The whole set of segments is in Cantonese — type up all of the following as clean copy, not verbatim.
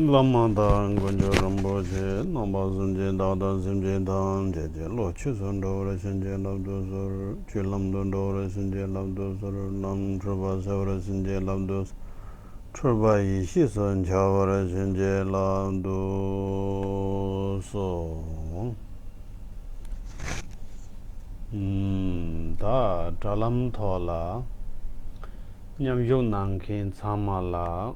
Lamadan Gunjo Ramboje, Nambazunje, Dada Zimje Dan, Jeje, Lo Chison Dora Sinje Labdosor, Chilam Dora Sinje Labdosor, Nam Truba Savra Sinje Labdos, Truba Yishison Chavara Sinje Labdoso. Da Talam Thola, Nyam Yunankin Samala.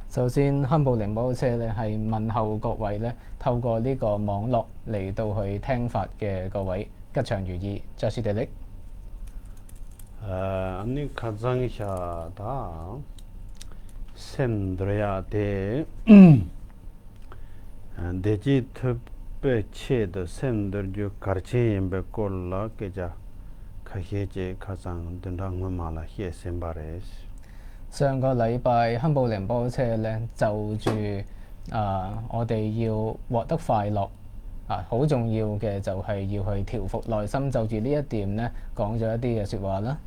首先，堪布靈波車咧係問候各位咧，透過呢個網絡嚟到去聽法嘅各位，吉祥如意，扎斯地力。아니 가장샤다 샘드려야 돼. 대지 특별체의 샘들주 가르치임베 꼴라 깨자 가해제 가장 된다는 말라 히에 샘바레스. 上個禮拜堪布靈波車咧就住我哋要獲得快樂好重要嘅就係要去調伏內心，就住呢一點咧講咗一啲嘅説話啦。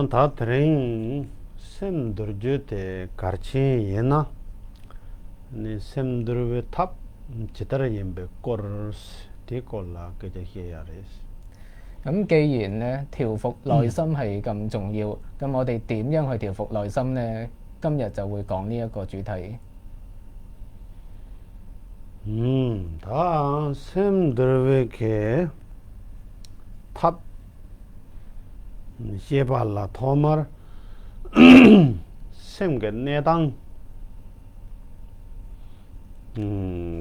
다들은 샘들주테 가르치이나 네 샘들의 탑 지다라임베 꼴스 디꼴라 깨자 히에야레스. 咁既然咧調伏內心係咁重要，咁我哋點樣去調伏內心呢？今日就會講呢一個主題。다 샘들에게 탑 시발라 토말 샘게 내당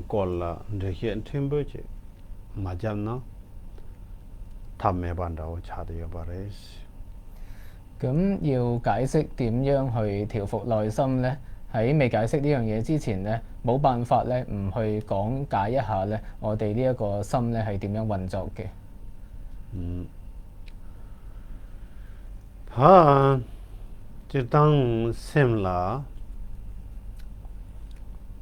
꼴라 이렇게 팀버지 맞았나? 咁要解釋點樣去調伏內心呢？喺未解釋呢樣嘢之前呢，冇辦法咧唔去講解一下咧，我哋呢一個心咧係點樣運作嘅。就當心啦，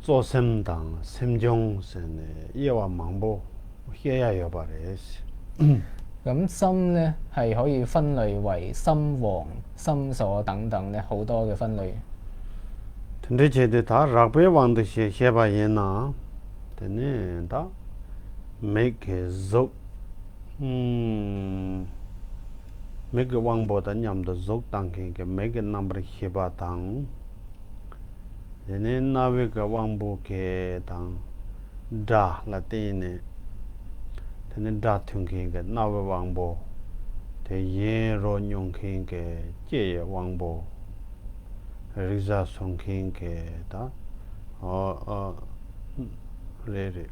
做心當心中先呢，夜晚忙不，歇下要把這事。咁心咧係可以分類為心王、心所等等咧，好多嘅分類。근데 제대 다 락베 왕도 해봐야나. 되네 다 make 족 make 왕보다 냠도 족 당게 make number 해봐 당. 되네 나베가 왕보게 당. 다 라틴에 되는 다퉁긴게 나와 왕보 대예로 용긴게 제예 왕보 리자 송긴게다 레레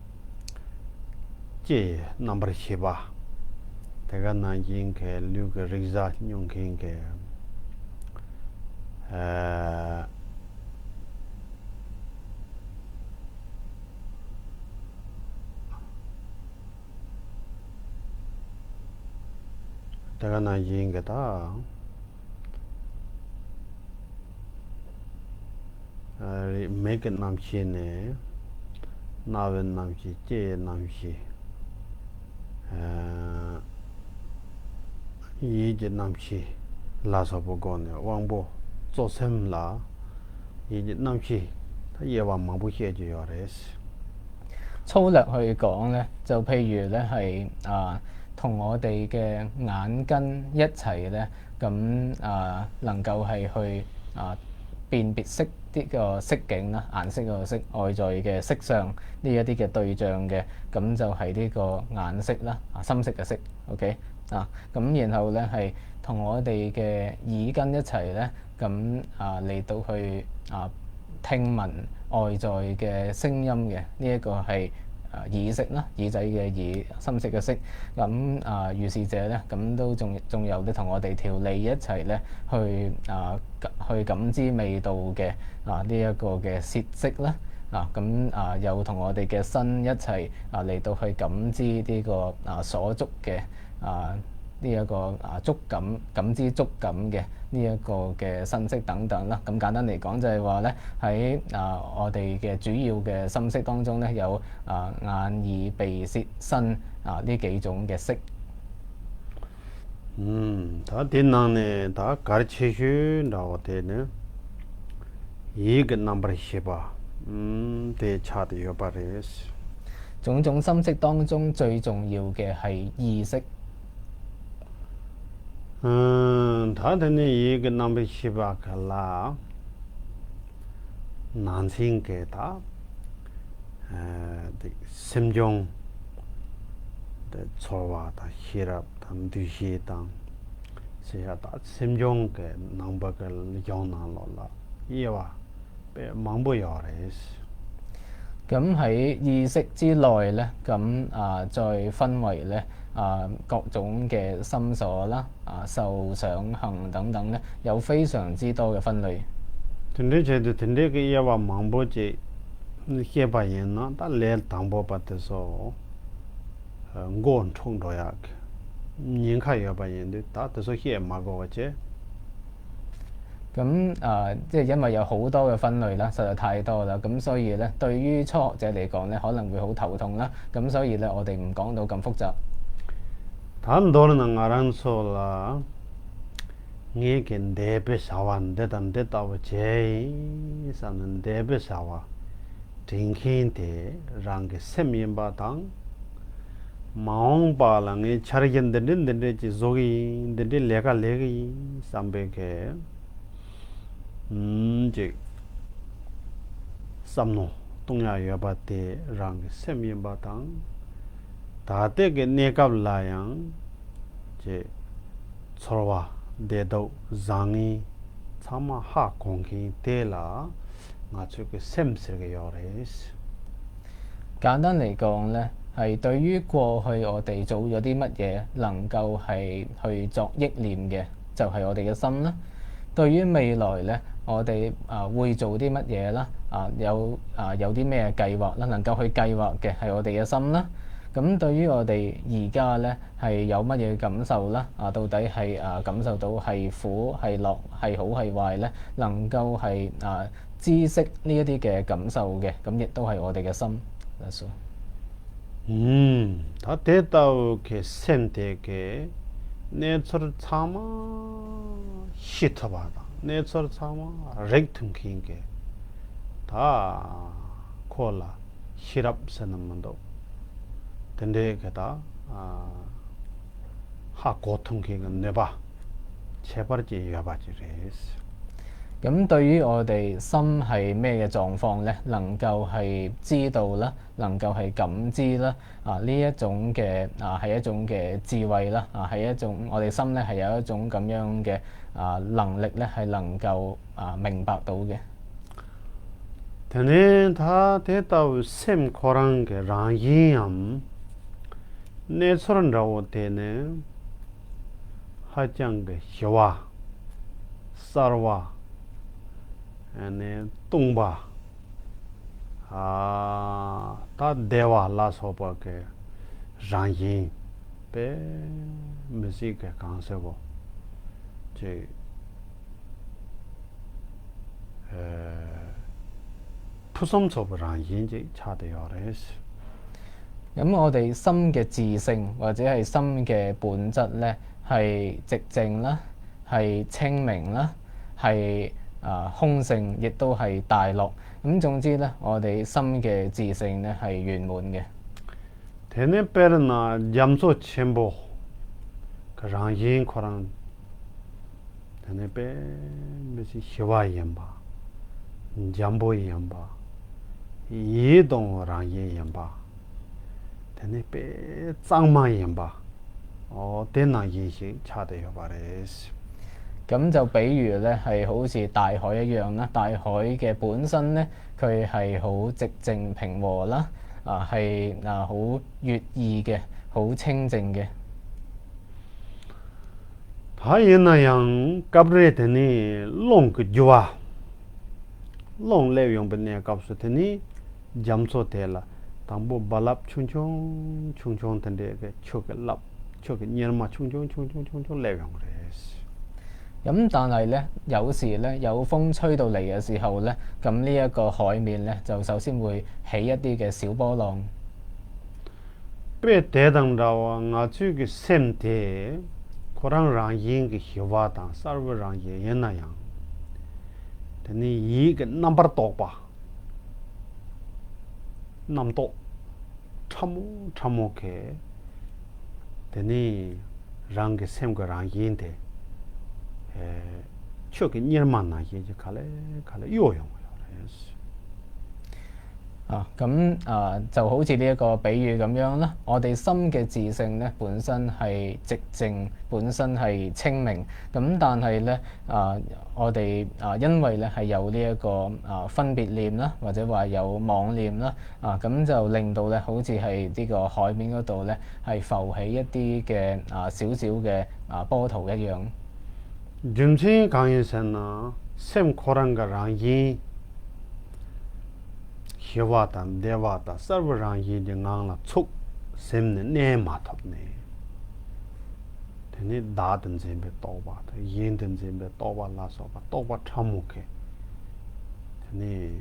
제예 넘버 7 대가 나긴게 류게 리자 용긴게 내가 나 이인게다. make 남시네. 나웬 남시, 제 남시. 이제 남시 라서 보고네. 왕보 조셈라. 이제 남시. 夜晚忙不歇就要的是。粗略去講咧，就譬如咧係同我哋嘅眼根一齊咧，咁能夠係去辨別色啲個色境啦，顏色個色，外在嘅色相呢一啲嘅對象嘅，咁就係呢個眼色啦，深色嘅色 ，OK 咁然後咧係同我哋嘅耳根一齊咧，咁嚟到去聽聞外在嘅聲音嘅呢一個係。耳色啦，耳仔嘅耳，深色嘅色，咁如是者咧，咁都仲有咧同我哋條脷一齊咧去感知味道嘅呢一個嘅舌色啦，咁又同我哋嘅身一齊嚟到去感知呢個所觸嘅呢一個觸感、感知觸感嘅呢一個嘅身色等等啦。咁簡單嚟講就係話咧，喺我哋嘅主要嘅心識當中咧，有眼、耳、鼻、舌、身呢幾種嘅色。다 된나네 다 가르치슈 나오테네 이게 넘버 10바 대차도 요바레스 種種心識當中最重要嘅係意識。다들 이게 넘버 10바 갈라 난생게다 심정 초와다 히랍 담두시당 세야다 심정게 넘버를 영나로라 이와 망보여레스 咁喺意識之內咧，再分為咧各種嘅心所啦、受想行等等咧，有非常之多嘅分類。근데 그 이와 망보지 해봐야나 달래 담보 받아서 건 총도야 인카 여봐야는데 다 돼서 해 막어지 咁即係因為有好多嘅分類啦，實在太多啦，咁所以咧對於初學者嚟講咧，可能會好頭痛啦。咁所以咧，我哋唔講到咁複雜。단도는 알아서라 이게 대비 사완데 단데다고 제이 사는 대비 사와 딩킨데 랑게 세미바당 마옹바랑이 차르겐데 조기 데데 레가 레기 삼베게 이제 삼노 동야여바테 랑 세미바당 다데게 네갑라양 제 서와 대도 장이 참아 하 공기 대라 나츠게 셈스게 요레스 簡單嚟講咧，係對於過去我哋做咗啲乜嘢，能夠係去作憶念嘅，就係我哋嘅心啦。對於未來咧，我哋會做啲乜嘢啦？有啲咩計劃啦？能夠去計劃嘅係我哋嘅心啦。咁對於我哋而家咧係有乜嘢感受啦？到底係感受到係苦係樂係好係壞咧？能夠係知識呢一啲嘅感受嘅，咁亦都係我哋嘅心。다 됐다고 게 셈되게 내처를 참아 히터바다 내처를 참아 렉팅킹게 다 콜라 히랍 세는문도 근데게다 하 고통킹은 내봐 제발지 여바지레스 咁對於我哋心係咩嘅狀況咧，能夠係知道啦，能夠係感知啦，呢一種嘅係一種嘅智慧啦，係一種我哋心咧係有一種咁樣嘅能力咧，係能夠明白到嘅。근데 다 됐다고 셈 코란 게 랑이암 내 소런라고 되네 하장 게 효와 쌀와 ane tungba ta dewa la sopa ke rangyin pe misi ke kansebo je 푸섬 소pa rangyin je chade yores 咁我哋心嘅自性或者係心嘅本質咧，係寂靜啦，係清明啦，係空性，亦都係大樂。咁總之咧，我哋心嘅自性咧係圓滿嘅。테네 페르나 잠소 쳔보 그랑인 코랑 테네 페 메시 히와이엠바 잠보이엠바 이동랑이엠바 테네 페 짱마이엠바 데나 인식 차대요 바레스 咁就比如咧係好似大海一樣啦，大海嘅本身咧，佢係好寂靜平和啦，係好悅意嘅，好清靜嘅。다이나양 갑레테니 롱그 주와 롱 레용 베네 갑스테니 잠소텔라 담보 발랍 충충 충충 텐데게 초게랍 초게 니르마 충충 충충 충충 레용 그레스 咁但係咧，有時咧有風吹到嚟嘅時候咧，咁呢一個海面咧就首先會起一啲嘅小波浪。被대당라와 나주기 셈테 코랑 랑잉기 히와당 서버 랑이 옛나양 tani yi number to ba nam to chamo ke tani rang ke sem ga rang yin de chok nirman na ye kale yo yo 就好似呢一個比喻咁樣啦，我哋心嘅自性咧本身係寂靜，本身係清明，咁但係咧我哋因為咧係有呢一個分別念啦，或者話有妄念啦，咁就令到咧好似係呢個海面嗰度咧係浮起一啲嘅少少嘅波濤一樣。좀先講一聲啦，sem 코란 가 랑이 hiwata, devata, sarvarangyi di ngangla tsuk semne ne matapne. Tene dadan zembe toba, yendan zembe toba la soba, toba chamuke. Tene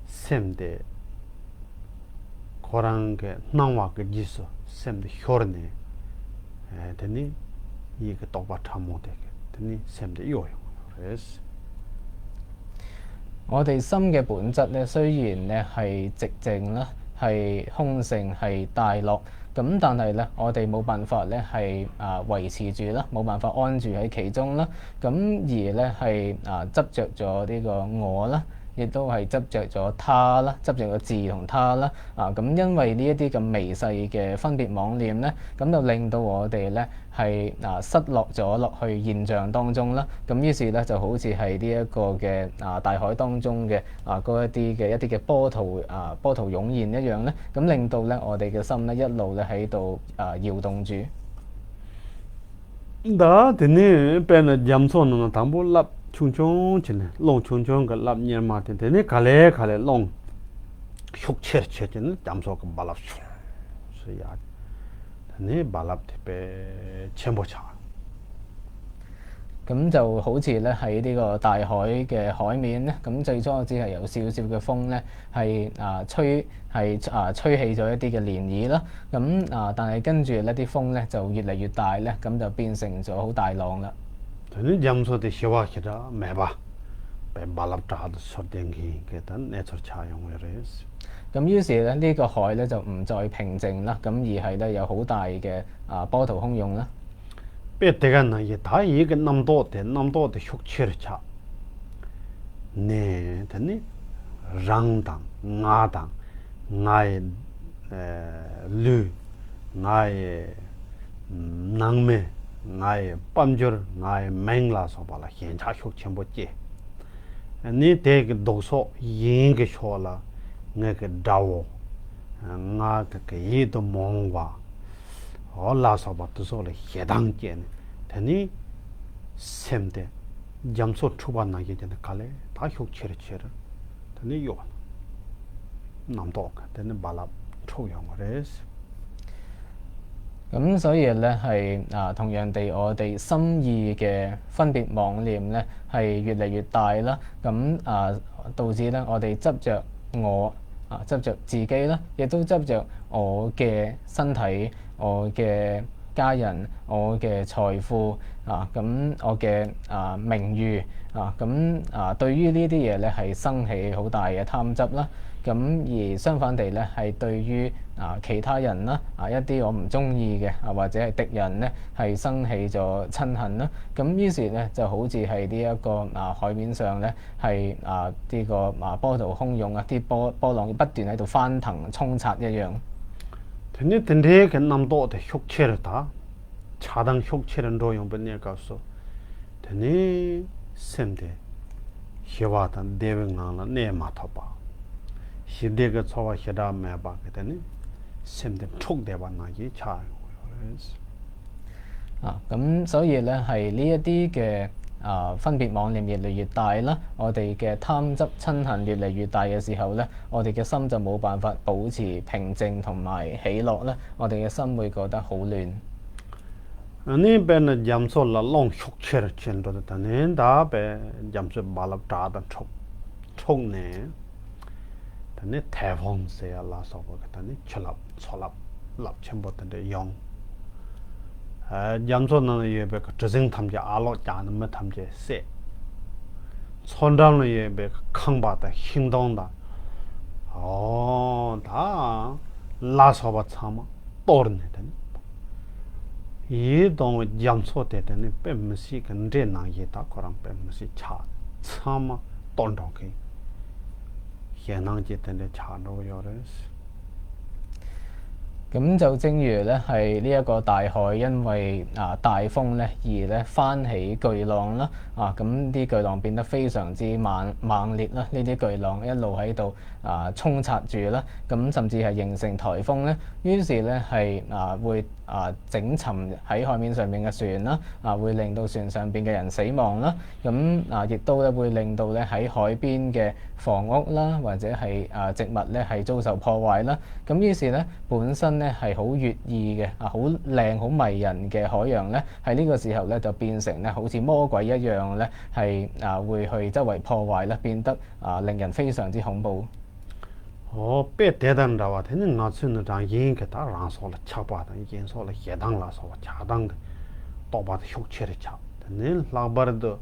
semde korangge nangwa ke jiso, semde hjorne. Tene yeke toba chamudeke, tene semde yoyo. Res. 我哋心嘅本質咧，雖然咧係寂靜啦，係空性，係大樂，咁但係咧，我哋冇辦法咧係維持住啦，冇辦法安住喺其中啦，咁而咧係執着咗呢個我啦，亦都係執着咗他啦，執着個自同他啦，咁因為呢一啲咁微細嘅分別妄念咧，咁就令到我哋咧係失落咗落去現象當中啦，咁於是咧就好似係呢一個嘅大海當中嘅嗰一啲嘅波濤湧現一樣咧，咁令到咧我哋嘅心咧一路咧喺度搖動住。다 되네 배는 잠소는 담보 랍 충충 지네 롱 충충 그 랍니에 마테 되네 갈래 롱 흉체르 체는 잠소 그 발랍 수야 되네 발랍 테베 첨보차 咁就好似咧喺呢個大海嘅海面咧，咁最初只係有少少嘅風咧，吹起咗一啲嘅漣漪啦。咁但係跟住呢啲風咧就越嚟越大咧，咁就變成咗好大浪啦。되는 잠소데 시와키다 매바 배 발랍 자도 소den기 게단 내처 차용을 咁於是咧呢個海咧就唔再平靜啦，咁而係咧有好大嘅波濤洶湧啦。 배때가나 이 다이게 남도데 흉체르차 네 되니 랑당 나당 나의 르 나의 낭메 나의 빰저 나의 맹라서 발라 현자 흉체못지 니 대게 도서 잉게 쇼라 내게 다오 나게 이도 몽과 올라서 봤더소래 해당견 되니 샘데 잠소 초반나게 되는 갈래 다 흉체를 되니 요 남도 되는 발랍 초용을 咁所以咧係同樣地，我哋心意嘅分別妄念咧係越嚟越大啦，咁導致咧我哋執着我執着自己啦，亦都執着我嘅身體。 我嘅家人、我嘅財富咁我嘅名譽咁對於呢啲嘢咧係生起好大嘅貪執啦。咁而相反地咧係對於其他人啦一啲我唔中意嘅或者係敵人咧係生起咗親恨啦。咁於是咧就好似係呢一個海面上咧係呢個波濤洶湧啲波浪不斷喺度翻騰衝刷一樣。 근데 근데 그 남도데 흉체르다 차당 흉체는 로용 번에 가서 되니 샘데 희와다 대병나나 내 맡아봐 시대가 저와 희다 매봐 그더니 샘데 촉대봐 나기 차咁所以咧係呢一啲嘅分別妄念越嚟越大啦，我哋嘅貪執親恨越嚟越大嘅時候咧，我哋嘅心就冇辦法保持平靜同埋喜樂咧，我哋嘅心會覺得好亂。아니 배는 잠솔라 롱 흉체를 챈도다 낸다 배 잠솔 발랍 다다 촉네 다네 태풍세야 라서 보다니 철랍 솔랍 랍 챈보던데 영 잠소는 예배 그 저승 탐지 알로 짜는 뭐 탐지 세 천장을 예배 강바다 힘동다 다 라서바 참아 떠르네든 이동 잠소대는 뱀시 근데 나이다 거랑 뱀시 차 참아 떠르게 현황제된데 차로 요레스 咁就正如咧係呢一個大海因為大風咧而咧翻起巨浪啦，咁啲巨浪變得非常之猛烈啦，呢啲巨浪一路喺度衝刷住啦，咁甚至係形成颱風咧，於是咧係會整沉喺海面上面嘅船啦，會令到船上邊嘅人死亡啦，咁亦都咧會令到咧喺海邊嘅房屋啦或者係植物咧係遭受破壞啦，咁於是咧本身咧係好悅意嘅好靚好迷人嘅海洋咧，喺呢個時候咧就變成咧好似魔鬼一樣咧係會去周圍破壞啦，變得令人非常之恐怖。被대단하다 와 되는 나츠는 장 인게 다 랑소라 차바다 인소라 예당라서 차당 또바다 흉체를 차 네 라바르도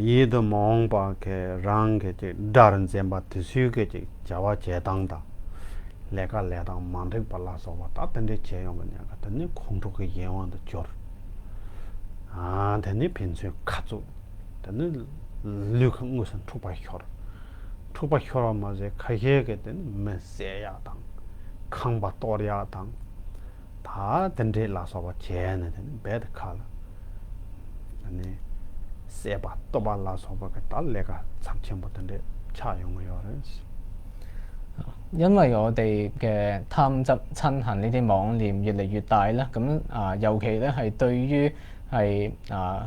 예도 몽바게 랑게 다른 젬바 드수게 자와 제당다 내가 만들 발라서 왔다 근데 제용은 같은 공족의 예원도 줘 되네 빈수 가족 되는 류큰 무슨 투바혀 투바혀라마제 가해게 된 메세야당 강바토리아당 다 된데라서 와 제는 베드칼 아니 세바 또발라서 그 달래가 참치 못한데 차용어요레스 因為我哋嘅貪執親恨呢啲妄念越嚟越大啦，咁尤其咧係對於係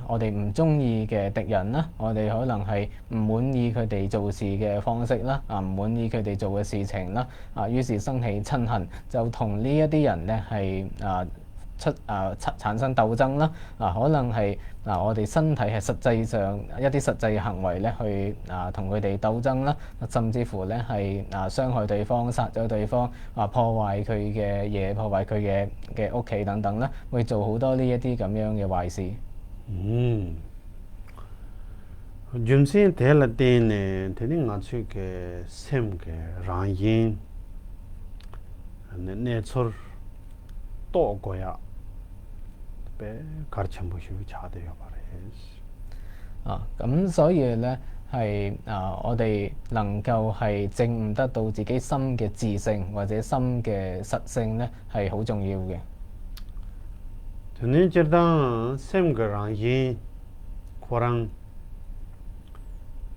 我哋唔中意嘅敵人啦，我哋可能係唔滿意佢哋做事嘅方式啦，唔滿意佢哋做嘅事情啦，於是生起親恨，就同呢一啲人咧係產生鬥爭啦，可能係我哋身體係實際上一啲實際嘅行為咧去同佢哋鬥爭啦，甚至乎咧係傷害對方、殺咗對方、破壞佢嘅嘢、破壞佢嘅屋企等等啦，會做好多呢一啲咁樣嘅壞事。준신 대라데네 되는 나츠게 셈게 랑인 네처 또 거야 배 가르쳐 보시고 자대요 말이에요. 咁所以咧係我哋能夠係證悟得到自己心嘅自性或者心嘅實性咧係好重要嘅。저는 저당 셈거랑 이 고랑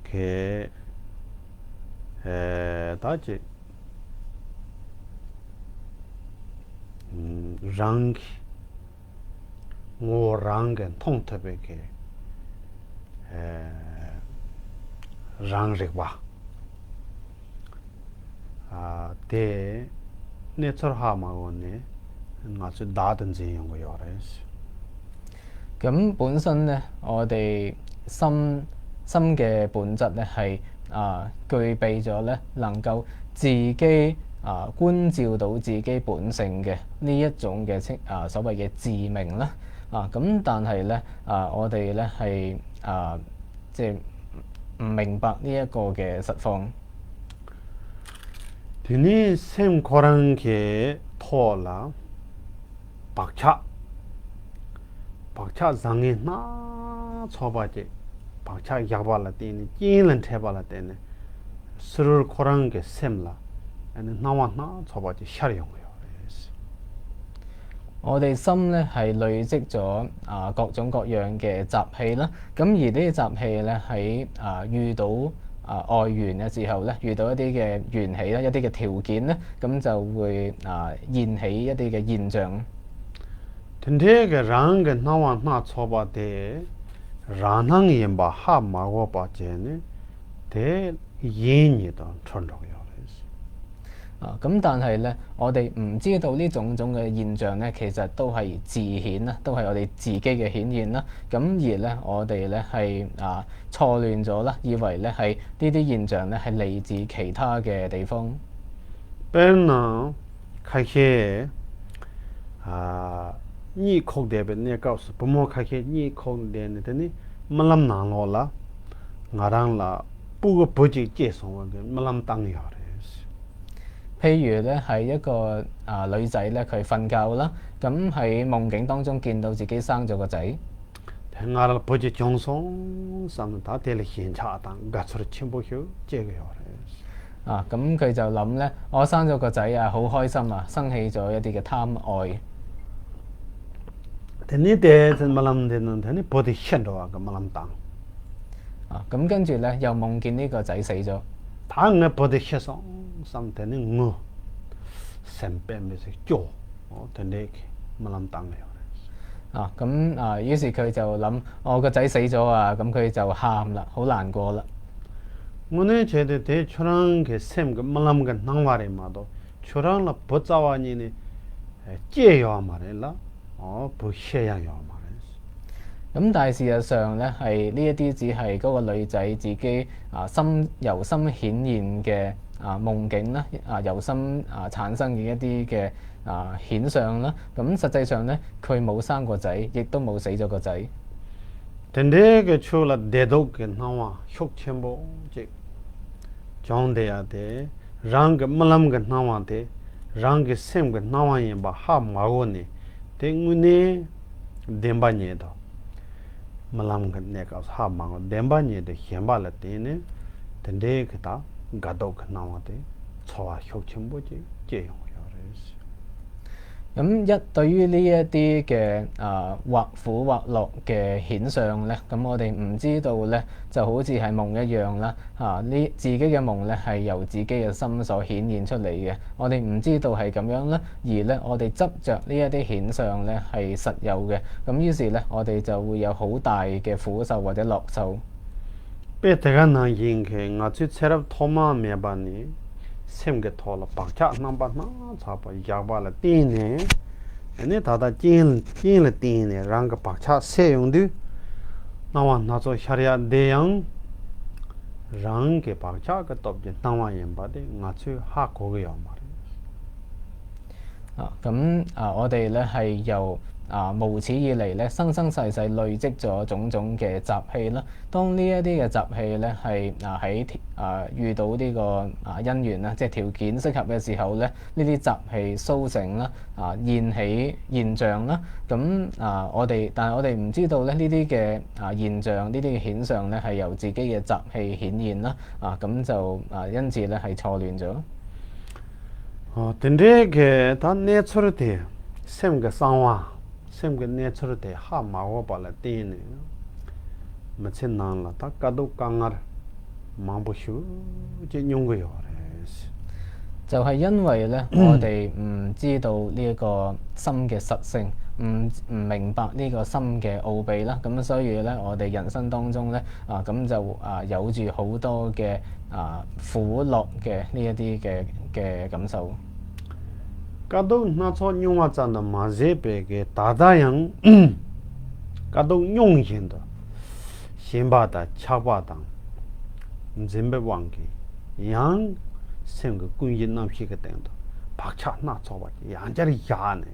게 다지 랑 오랑게 통탑에게 랑릭바 대 네처하마고네 아주 다든지 연구요레스 咁本身咧，我哋心嘅本質咧係具備咗咧能夠自己觀照到自己本性嘅呢一種嘅所謂嘅自明啦。咁但係咧我哋咧係即係唔明白呢一個嘅實況。드니 셈 고랑게 토라 박차 장에 나 쳐봐지 박차 야발라 때니 찐은 태발라 때니 스르 고랑게 셈라 아니 나와 나 쳐봐지 샤리용요 我哋心咧係累積咗各種各樣嘅習氣啦，咁而呢啲習氣咧喺遇到外緣嘅時候咧，遇到一啲嘅緣起啦，一啲嘅條件咧，咁就會現起一啲嘅現象。근데게 랑게 나와 나 쳐봐대 라낭이 바 하마고 봐제네 대 예니도 천적요 咁但係咧，我哋唔知道呢種種嘅現象咧，其實都係自顯啦，都係我哋自己嘅顯現啦。咁而咧，我哋咧係錯亂咗啦，以為咧係呢啲現象咧係嚟自其他嘅地方。本開始你確定你告訴不莫開始你確定的你冇諗難我啦， ngaran la bu boji je song ge malam tang ya re 譬如咧係一個女仔咧，佢瞓覺啦，咁喺夢境當中見到自己生咗個仔。 ngara boji jongsong sam ta de le hin cha dang ga chur chimbo hyo je ge ya re 咁佢就諗咧，我生咗個仔啊，好開心啊，生起咗一啲嘅貪愛。 teni de malam de nan teni bodi hen do ga malam tang 咁跟住咧又夢見呢個仔死咗。 ta nge bodi he song sam teni ngo sem pe me se jo teni malam tang ya 咁於是佢就諗我個仔死咗啊，咁佢就喊啦，好難過啦。 오늘 제대 대 초랑 게 셈 그 말람 그 낭와레 마도 초랑 라 버자와니네 제요 말이라 부셔야요 말이야 咁但係事實上咧，係呢一啲只係嗰個女仔自己由心顯現嘅夢境啦，由心產生嘅一啲嘅顯相啦。咁實際上咧，佢冇生過仔，亦都冇死咗個仔。 근데 그 초라 대도 그 나와 혁첨보 즉 정대야 돼 랑그 말람 그 나와 돼 랑그 셈그 나와에 바하 마고네 땡문에 뎀바니에도 말람 그 내가 하 마고 뎀바니에도 현발을 때네 근데 그다 가도 그 나와 돼 초와 혁첨보지 제용 咁對於呢一啲嘅或苦或樂嘅顯相咧，咁我哋唔知道咧，就好似係夢一樣啦。自己嘅夢咧係由自己嘅心所顯現出嚟嘅，我哋唔知道係咁樣啦，而咧我哋執着呢一啲顯相咧係實有嘅，咁於是咧我哋就會有好大嘅苦受或者樂受。 배때가 나긴 게 나치 체럽 토마 메바니 셈게 토라 박차 남바나 잡아 야발라 띠네 에네 다다 찐 띠네 랑가 박차 세용도 나와 나서 샤리아 대양 랑게 박차 그 dobje 나와 옌바데 나치 하 고게요 말이에요. 我哋咧係由無始以嚟咧，生生世世累積咗種種嘅習氣啦。當呢一啲嘅習氣咧係喺遇到呢個因緣啦，即係條件適合嘅時候咧，呢啲習氣甦醒啦，現起現象啦。咁但係我哋唔知道咧呢啲嘅現象，呢啲嘅顯相咧係由自己嘅習氣顯現啦。咁就因此咧係錯亂咗。근데 그 단내 처르대 셈게 상와 셈게 내처르대 하 마고 발라 띠네 마친난라 다까도 강알 마보슈 제 용거요 就係因為咧，我哋唔知道呢一個心嘅實性，唔明白呢個心嘅奧秘啦，咁所以咧，我哋人生當中咧咁就有住好多嘅苦樂嘅呢一啲嘅感受。 까도 나초 용화자나 마제베게 다다양 까도 용신도 신바다 차바당 zembe 왕기 양 생거 군인 남시게 된다 박차 나초바 양자리 야네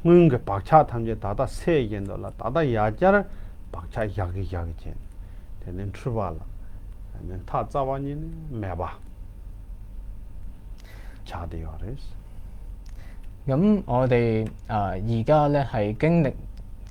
뭔가 박차 탐제 다다 세견도라 다다 야자를 박차 야기 제 되는 출발라 아니면 타 자와니네 매바 차디어레스 咁我哋而家咧係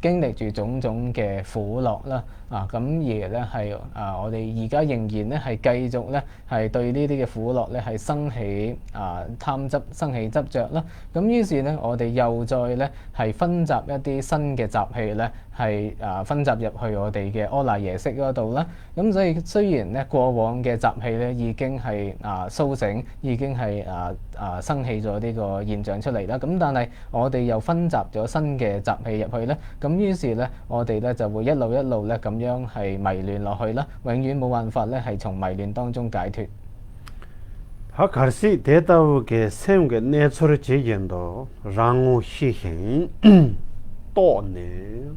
經歷住種種嘅苦樂啦，咁而咧係我哋而家仍然咧係繼續咧係對呢啲嘅苦樂咧係生起貪執、生起執着啦。咁於是咧我哋又再咧係分集一啲新嘅習氣咧係分集入去我哋嘅阿賴耶識嗰度啦。咁所以雖然咧過往嘅習氣咧已經係甦醒，已經係生起咗呢個現象出嚟啦。咁但係我哋又分集咗新嘅習氣入去咧，咁於是咧我哋咧就會一路咧咁樣係迷亂落去啦，永遠冇辦法咧係從迷亂當中解脫。 하카시 대다우게 셈게 내처를 제견도 랑우 시행 또네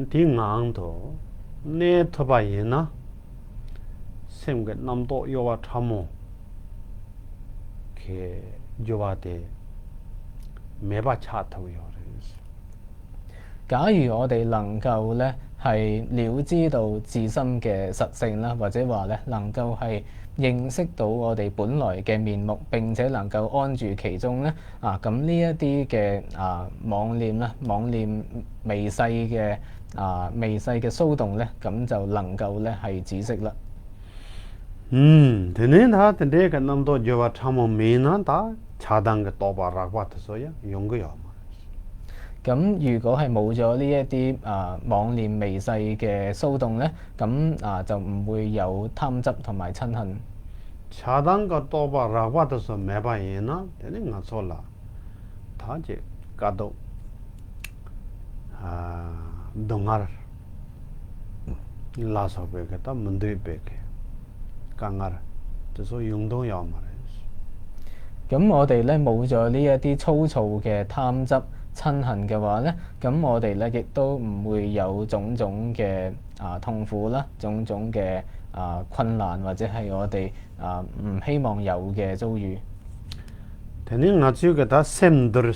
딩앙도 네터바이나 셈게 남도 요와 참모 게 요와데 매바 차토요 假如我哋能夠咧係了知到自身嘅實性啦，或者話咧能夠係認識到我哋本來嘅面目，並且能夠安住其中咧咁呢一啲嘅妄念啦、妄念微細嘅騷動咧，咁就能夠咧係止息啦。되는 다 근데 그 남도 저와 참 메나 다 차단 그 또바 라과트서야 용거야. 咁如果係冇咗呢一啲妄念微細嘅騷動咧，咁就唔會有貪執同埋親恨。 차단 그 또바 라과트서 매바이나 되는 거 솔라. 다제 가도 동ар 라서베가 문드베게 강ар. 그래서 용동야 말이야. 咁我哋咧冇咗呢一啲粗糙嘅貪執親恨嘅話咧，咁我哋咧亦都唔會有種種嘅痛苦啦，種種嘅困難或者係我哋唔希望有嘅遭遇。 되는 나치가 다 샘들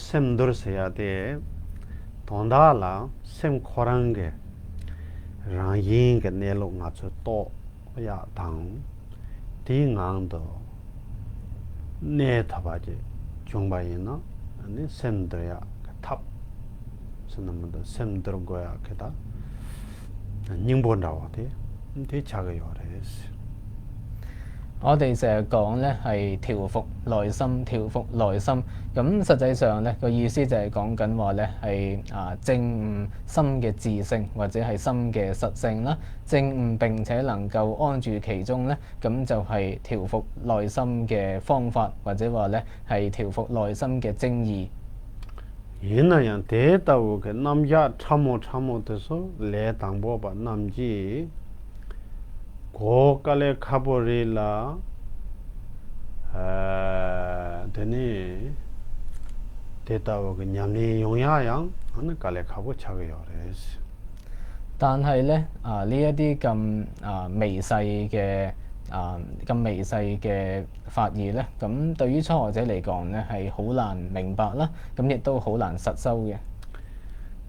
해야 돼. 돈다라 샘 코랑게 랑잉게 내로 나쳐 또야 당 딩앙도 내 타바지 종바이나 아니 샘들야 탑 선남도 샘들 거야 게다 닝본다고 돼. 되게 작아요. 그래서 我哋成日講咧係調伏內心，調伏內心。咁實際上咧個意思就係講緊話咧係證悟心嘅自性或者係心嘅實性啦，證悟並且能夠安住其中咧，咁就係調伏內心嘅方法，或者話咧係調伏內心嘅正義。 옛날에 대다고 그 남자 참모 돼서 내 당보바 남지 고깔에 가버리라 되니 대다고 그 냠리 용야양 하는 깔에 가고 차고요. 그래서 但係咧呢一啲咁微細嘅微細嘅法義咧，咁對於初學者嚟講咧係好難明白啦，咁亦都好難實修嘅。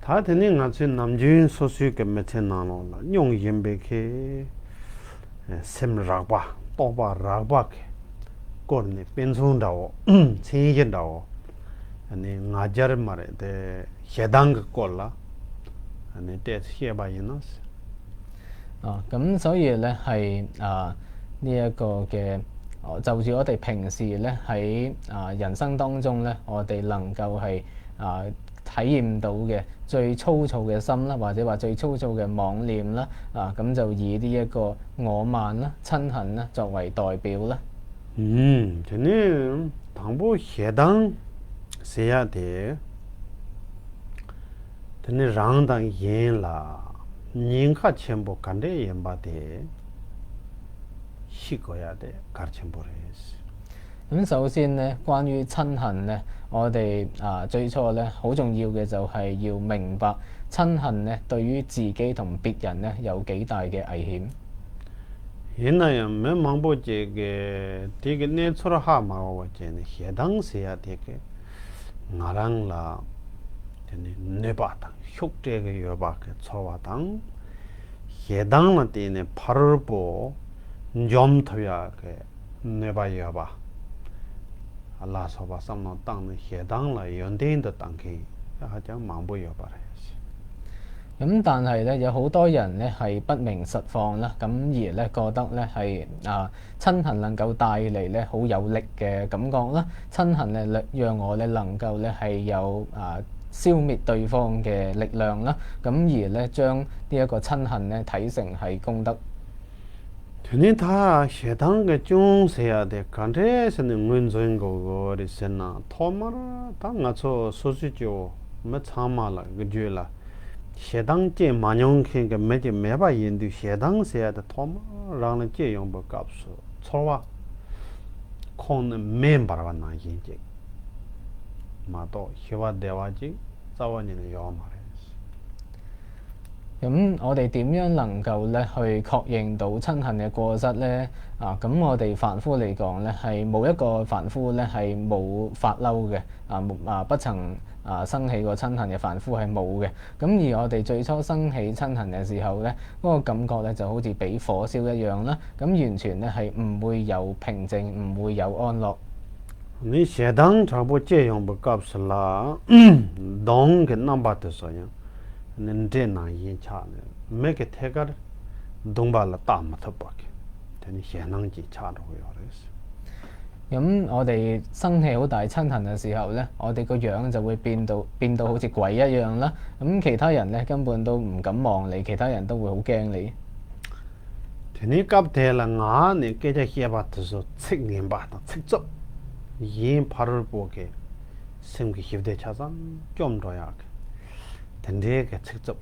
다 되니 같이 남주인 소수게 메테나노라 용임베케 셈라바 또바라바케 거니 벤송다오 체인다오 아니 나자르 말에 데 해당 꼴라 아니 때 해바이나스 咁所以咧係呢一個嘅就住我哋平時咧喺人生當中咧，我哋能夠係體驗到嘅最粗糙嘅心啦，或者話最粗糙嘅妄念啦，咁就以呢一個我慢啦、親恨啦作為代表啦。저는 당부 해당 세야 돼. 저는 랑당 예라 닌카 첨부 간데 연바데 시거야 돼. 가르침보래. 咁首先咧，關於親恨咧，我哋最初咧好重要嘅就係要明白親恨咧對於自己同別人咧有幾大嘅危險。 옛날에 맨 망보제게 되게 내처럼 하마와제네 해당세야 되게 나랑라 되네 내바다 흉대게 여바게 처와당 해당나 때네 팔을보 좀터야게 내바여바 알라서바 삼노 땅의 해당라 연대인의 땅게 하장 망보여바래. 咁但係咧，有好多人咧係不明實況啦，咁而咧覺得咧係親恨能夠帶嚟咧好有力嘅感覺啦，親恨咧讓我咧能夠咧係有消滅對方嘅力量啦，咁而咧將呢一個親恨咧睇成係功德。 되는 다 해당의 중세야 돼. 간데서는 문제인 거고 그랬으나 토마라 다 나서 소수죠. 뭐 참말라 그줄라. 해당제 만용케가 매제 매바 인도 해당세야 돼. 토마라는 제용 법값수. 초와 콘 멤버라나 인제. 마도 희와 대화지 싸워니는 요 말이야. 咁我哋點樣能夠咧去確認到瞋恨嘅過失咧？咁我哋凡夫嚟講咧，係冇一個凡夫咧係冇發嬲嘅，不曾生起過瞋恨嘅凡夫係冇嘅。咁而我哋最初生起瞋恨嘅時候咧，嗰個感覺咧就好似俾火燒一樣啦。咁完全咧係唔會有平靜，唔會有安樂。你寫當差不這樣不搞死啦，當個那把的說樣。你這難言差呢？每個天個東巴了大木頭巴嘅，但你現能幾差都會有的事。咁我哋生氣好大瞋恨嘅時候咧，我哋個樣就會變到好似鬼一樣啦。咁其他人咧根本都唔敢望你，其他人都會好驚你。你夾睇啦，我你記得寫把的時候，七年把它七足，已拍過嘅，sem個寫得差上咁多呀嘅。但這個尺足，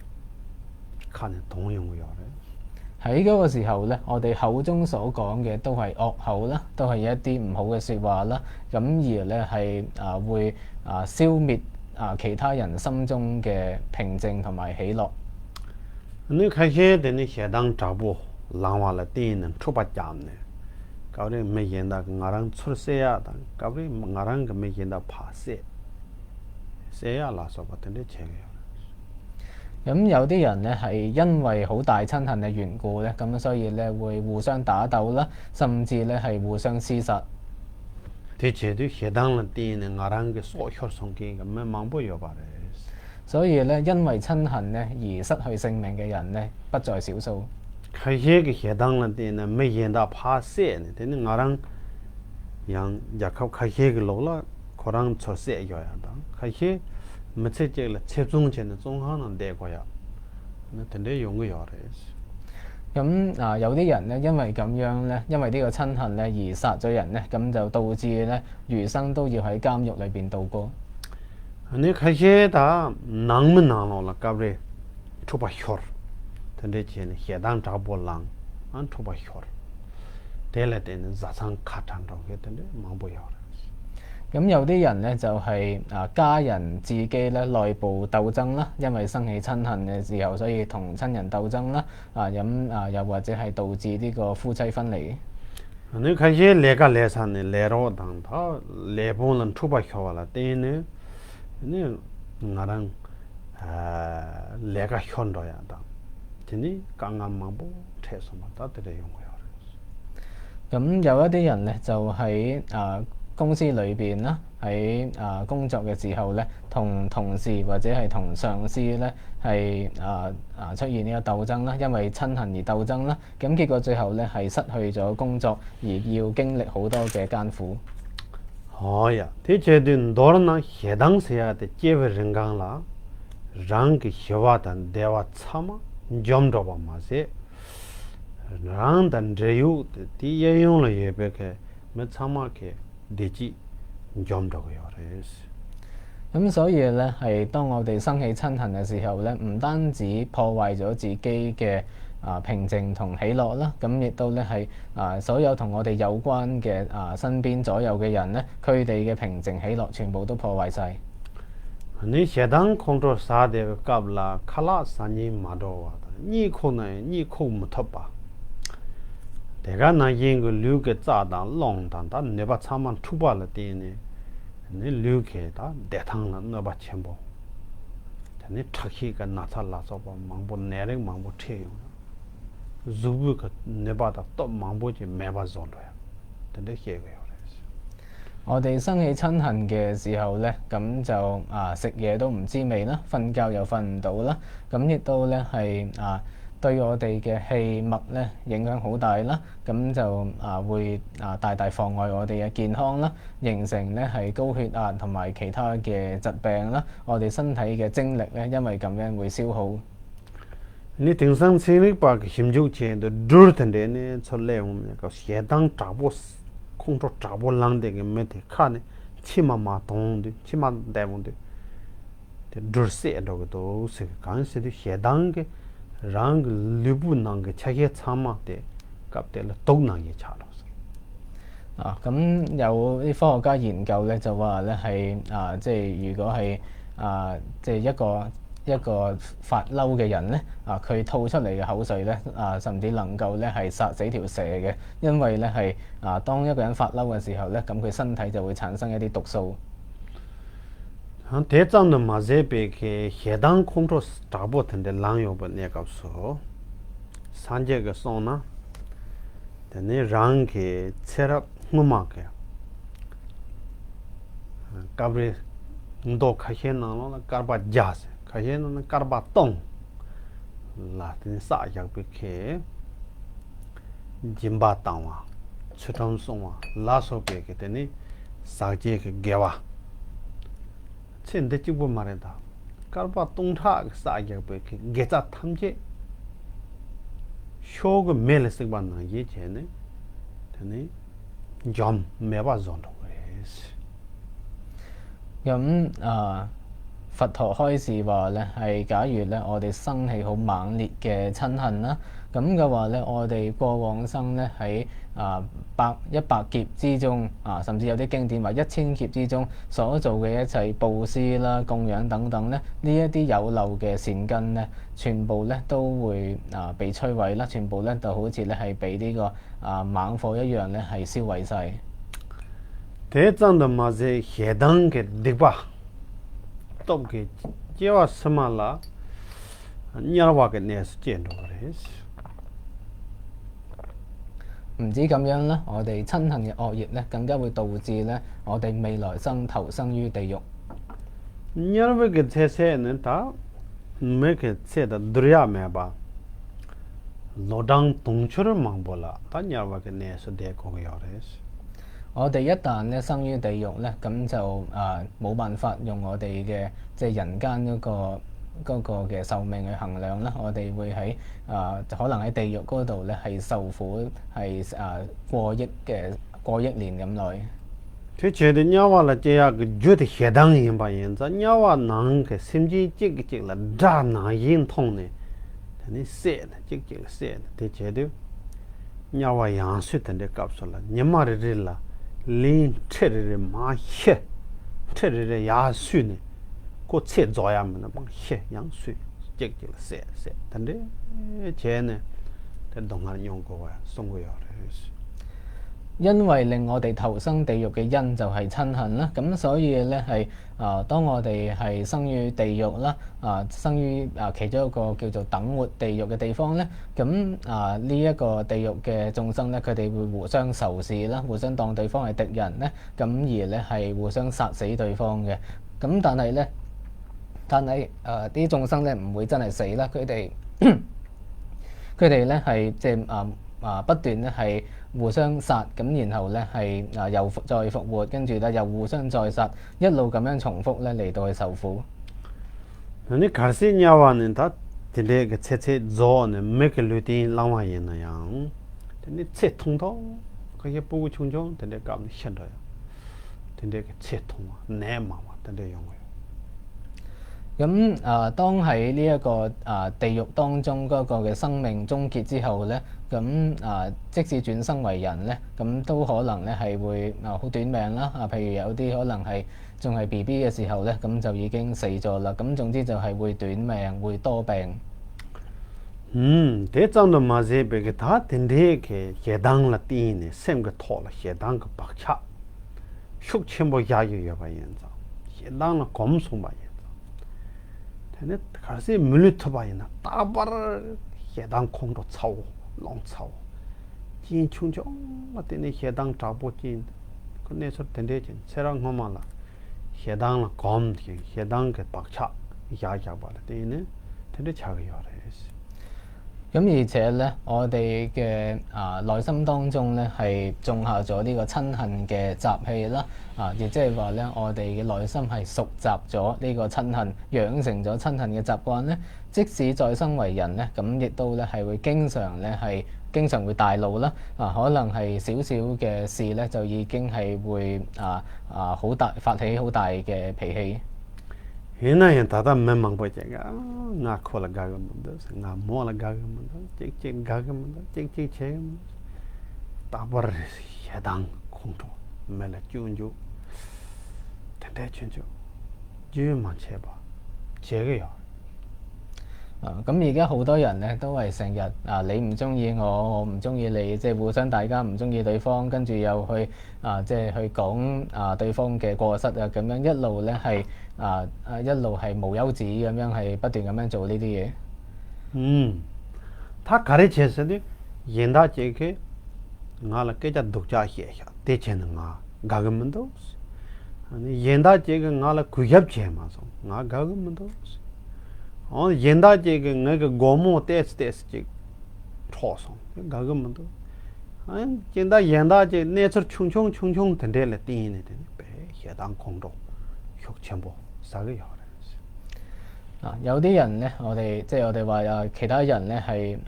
看人同樣會有嘅。喺嗰個時候咧，我哋口中所講嘅都係惡口啦，都係一啲唔好嘅説話啦。咁而咧係會消滅其他人心中嘅平靜同埋喜樂。你開始等你寫當找不，浪話了電能出不講呢？搞啲沒見到我人出世啊，搞啲我人個沒見到爬世，世啊拉索個等你切嘅。咁有啲人咧係因為好大瞋恨嘅緣故咧，咁所以咧會互相打鬥啦，甚至咧係互相廝殺。的確都寫當了電呢，我人嘅所學上見咁咩忙不有吧？所以咧，因為瞋恨咧而失去性命嘅人咧不在少數。開始嘅寫當了電呢，沒見到爬世呢，等你我人讓入口開始嘅路啦，可能出世有呀當開始。唔係即係切中前嘅中可能跌過入，那等你用嘅有嘅。咁有啲人咧，因為咁樣咧，因為呢個瞋恨咧而殺咗人咧，咁就導致咧餘生都要喺監獄裏邊度過。你開始打能唔能落啦？搞嚟出把血，等你見你寫當找不能，出把血，得嚟等你日常卡長到嘅，等你忙不有。咁有啲人咧就係家人自己咧內部鬥爭啦，因為生起瞋恨嘅時候，所以同親人鬥爭啦。又或者係導致呢個夫妻分離。你開始嚟個嚟生呢，嚟到當他嚟幫人出把血啦，但呢，你我人嚟個血到呀當，即係剛剛忙不拆什麼，都得用嘅。咁有一啲人咧就喺公司裏邊啦，喺工作嘅時候咧，同同事或者係同上司咧係出現呢個鬥爭啦，因為瞋恨而鬥爭啦，咁結果最後咧係失去咗工作，而要經歷好多嘅艱苦。呀，的確對多人呢，寫當時啊，的結為人講啦，讓個寫話等대화 참아，좀 더 봐 마세，讓等只有的第一用了也別個，沒참아個。咁所以咧，係當我哋生起瞋恨嘅時候咧，唔單止破壞咗自己嘅平靜同喜樂啦，咁亦都咧係所有同我哋有關嘅身邊左右嘅人咧，佢哋嘅平靜喜樂全部都破壞晒。你寫當控制啥的夾啦，卡拉三年馬多啊，你可能你可唔得吧？大家那應該留個炸彈、浪彈，他那把長滿出把了的呢，你留給他帶湯了那把錢包，你拆起個拿擦拉掃把，忙不耐的忙不吃用，如果個那把他都忙不就沒把做了呀，等你寫個有的。我哋生起瞋恨嘅時候咧，咁就食嘢都唔知味啦，瞓覺又瞓唔到啦，咁亦都咧係對我哋嘅氣脈咧影響好大啦，咁就會大大妨礙我哋嘅健康啦，形成咧係高血壓同埋其他嘅疾病啦。我哋身體嘅精力咧，因為咁樣會消耗。你定生精力把個心就錢都dur等的呢出來，我們個寫當找不控制找不浪的個沒得看呢，起碼嘛動的，起碼帶動的，這dur寫到個都是剛是的寫當嘅。讓裏部能嘅切嘢參嘛嘅，夾啲咧都能嘢查到。咁有啲科學家研究咧就話咧係即係如果係即係一個一個發嬲嘅人咧，佢吐出嚟嘅口水咧，甚至能夠咧係殺死條蛇嘅，因為咧係當一個人發嬲嘅時候咧，咁佢身體就會產生一啲毒素。대장도 마제베게 해당 콩도 스타보던데 랑요버 내갑소 산제가 소나 데네 랑게 체럽 무마게 까브리 ndo 카헤나노 까바 자스 카헤나노 까바 똥 라틴 사약베게 짐바 땅와 추탐송와 라소베게 데네 사제게 게와 첸데 찍고 말한다. 깔바 똥타 싸게 그 게자 탐제 쇼그 멜스 받나 예체네. 되네. 좀 매바 존도 그래스. 咁佛陀開示話咧，係假如咧我哋生起好猛烈嘅親恨啦，咁嘅話咧，我哋過往生咧喺100劫之中甚至有啲經典話1000劫之中所做嘅一切布施啦、供養等等咧，呢一啲有漏嘅善根咧，全部咧都會被摧毀啦，全部咧就好似咧係被呢個猛火一樣咧係燒毀晒。대장도 마제 해당게 되바 또게 제와 스말라 냐와게 내스 젠도 그래스 唔止咁樣啦，我哋親恨嘅惡業咧，更加會導致咧我哋未來生投生於地獄。냐와게 제세는 다 메게 제다 드리야 메바 노당 동초를 망볼라 다 냐와게 내스 대고요레스 我哋一旦咧生於地獄咧，咁就冇辦法用我哋嘅即係人間嗰個嘅壽命去衡量啦。我哋會喺可能喺地獄嗰度咧係受苦係過億年咁耐。佢覺得냐와啦這樣個覺得해당인 바인자 냐와 낭 그 심지 찍찍啦다나 인통呢，你寫呢찍찍寫呢，佢覺得냐와 양수던데 값을 냐마르릴라 린 체르르 마헤 체르르 야수네 고 체조야면 방헤 양수 찍찍 세 근데 쟤네 동안 용거야 송고요 因為令我哋投生地獄嘅因就係親恨啦，咁所以咧係當我哋係生於地獄啦，生於其中一個叫做等活地獄嘅地方咧，咁呢一個地獄嘅眾生咧，佢哋會互相仇視啦，互相當對方係敵人咧，咁而咧係互相殺死對方嘅，咁但係啲眾生咧唔會真係死啦，佢哋咧係即係不斷咧係互相殺，咁然後咧係又再復活，跟住咧又互相再殺，一路咁樣重複咧嚟到去受苦。你가르치냐와는 다 근데 그 체체 조는 맥을 루틴 라와이나 양. 근데 체 통도 그게 보고 충종 근데 감 현도요. 근데 그 체 통아 내 마음 근데 용어요. 咁當喺呢一個地獄當中嗰個嘅生命終結之後咧，咁即使轉生為人咧，咁都可能咧係會好短命啦。譬如有啲可能係仲係 BB 嘅時候咧，咁就已經死咗啦。咁總之就係會短命，會多病。대장도 맞에 베게 다 된대게 해당라 띠네 셈가 토라 해당가 박차 슉침보 야유여 봐연자 해당라 검송 봐연자 근데 가서 물리터 봐이나 따바르 해당 콩도 차오 롱차오 진 충정 맞더니 해당 잡고진 근데서 된대진 세랑 하마라 해당라 검디 해당가 박차 야야 봐라 띠네 근데 차가요래 咁而且咧，我哋嘅內心當中咧係種下咗呢個親恨嘅習氣啦，亦即係話咧，我哋嘅內心係熟習咗呢個親恨，養成咗親恨嘅習慣咧，即使再生為人咧，咁亦都咧係會經常會大怒啦，可能係少少嘅事咧就已經係會發起好大嘅脾氣。 Hina tata memang pojega nga khola gaga munda nga mola gaga munda cek gaga munda cek che tabar yadang khungto mela chunju tende chunju ju man cheba chege yo 咁而家好多人咧都係成日你唔中意我，我唔中意你，即係互相大家唔中意對方，跟住又去即係去講對方嘅過失啊，咁樣一路咧係一路係無休止咁樣係不斷咁樣做呢啲嘢。他가르쳤어도 옛다 제게 나라 깨자 독자 해야 대체는 나 가금도 아니 옛다 제게 나라 구협 제마서 나 가금도 옛다 제게 내가 고모 테스트 제 초성 가금도 아니 옛다 제 내처 충충 된데래 띠네 배 해당 공도 혁첨보 사게요。有啲人咧，我哋話其他人咧係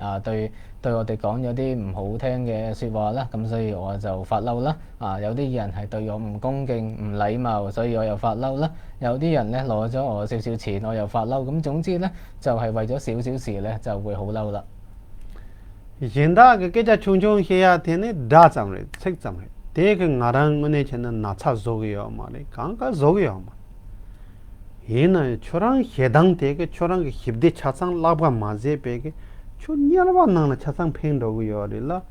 對我哋講有啲唔好聽嘅説話啦，咁所以我就發嬲啦。有啲人係對我唔恭敬、唔禮貌，所以我又發嬲啦。有啲人咧攞咗我少少錢，我又發嬲。咁總之咧就係為咗少少事咧就會好嬲啦。現在嘅幾隻種種嘢睇呢，打針嚟，識針嚟，第個나랑 은혜 채는 나차 속이요 말이, 강가 속이요 말. 얘는 초랑 해당되게 초랑 힙대 차상 라바 마제 베게 초니야바 나나 차상 팽도고요. 릴라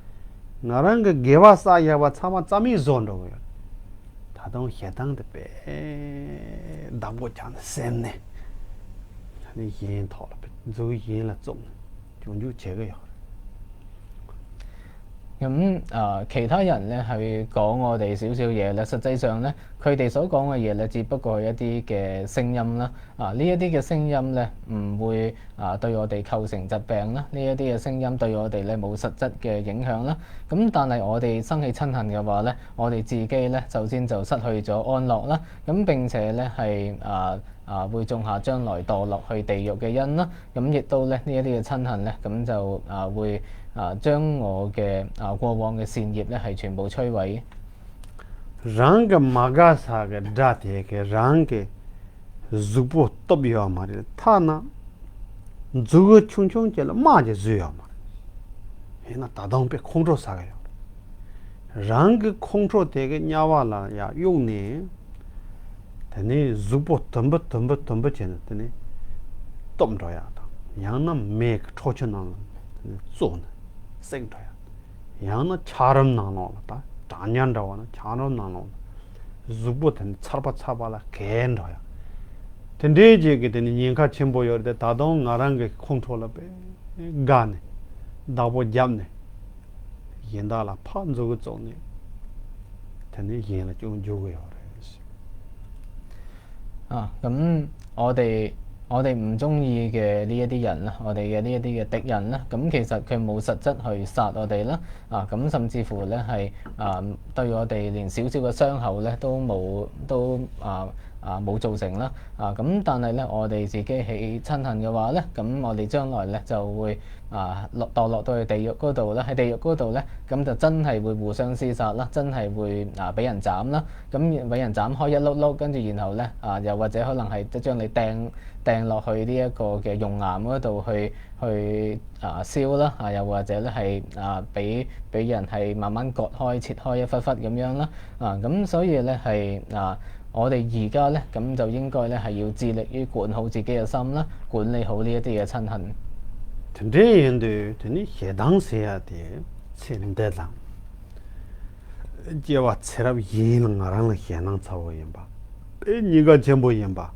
나랑 그 개와사야와 차마 짬이 존도고요. 다동 해당돼 베 나보잖아 셈네. 아니 얘는 더 저 얘는 좀 제거요. 咁其他人咧係講我哋少少嘢咧，實際上咧佢哋所講嘅嘢咧，只不過係一啲嘅聲音啦。呢一啲嘅聲音咧唔會對我哋構成疾病啦。呢一啲嘅聲音對我哋咧冇實質嘅影響啦。咁但係我哋生起親恨嘅話咧，我哋自己咧首先就失去咗安樂啦。咁並且咧係會種下將來墮落去地獄嘅因啦。咁亦都咧呢一啲嘅親恨咧，咁就會將我嘅過往嘅善業咧係全部摧毀。रंग मगा सागर जाते के रंग के जुबो तबिया मारे था ना जुगो छुंछुं चला माजे जुया मारे है ना तादां पे खोंट्रो सागर रंग खोंट्रो तेगे न्यावाला या योगने तने जुबो तंब चेने तने तम रोया था यहाँ ना मेक ठोचन ना जोन सेंग रोया यहाँ ना चारम ना था 단년다와는 잔원나노 zubutan 차바차바라 겐도야 텐데지게 되는 인가 첨보여데 다동 나랑게 컨트롤업에 간네 다보 잡네 yen다라 판조고 쪼네 텐데 yen라 좀 조고요咁我哋唔中意嘅呢一啲人啦，我哋嘅呢一啲嘅敵人啦，咁其實佢冇實質去殺我哋啦，咁甚至乎咧係對我哋連少少嘅傷口咧都冇造成啦，咁但係咧我哋自己起親恨嘅話咧，咁我哋將來咧就會墮落到去地獄嗰度咧，喺地獄嗰度咧，咁就真係會互相廝殺啦，真係會俾人斬啦，咁俾人斬開一碌碌，跟住然後咧又或者可能係即將你掟落去呢一個嘅熔岩嗰度去燒啦，又或者咧係俾人係慢慢割開切開一忽忽咁樣啦，咁所以咧係我哋而家咧咁就應該咧係要致力於管好自己嘅心啦，管理好呢一啲嘅親恨。텐데인데 텐이 해당세야 돼 체림대다 제와 체랍 예는 나랑 해당 차워인 봐 니가 전부인 봐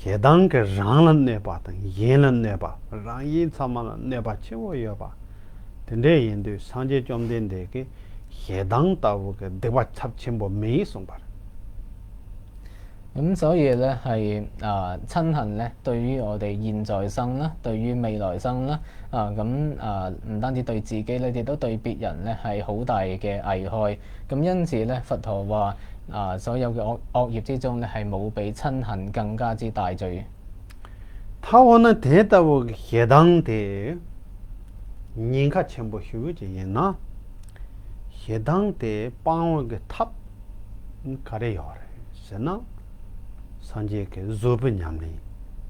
해당게 랑은 내 봐다 예는 내 봐 랑이 참만 내봐 채워요 봐 텐데인데 상제 좀 된데 게 해당 따오게 내봐 잡침보 메이송 봐咁所以咧係親恨咧，對於我哋現在生啦，對於未來生啦，唔單止對自己咧，亦都對別人咧係好大嘅危害。咁因此咧，佛陀話所有嘅惡業之中咧係冇比親恨更加之大罪。타원은 대다고 해당돼 인가 전부 휴지이나 해당돼 빵을 탑 가래요. 세나 산지에 조변냠니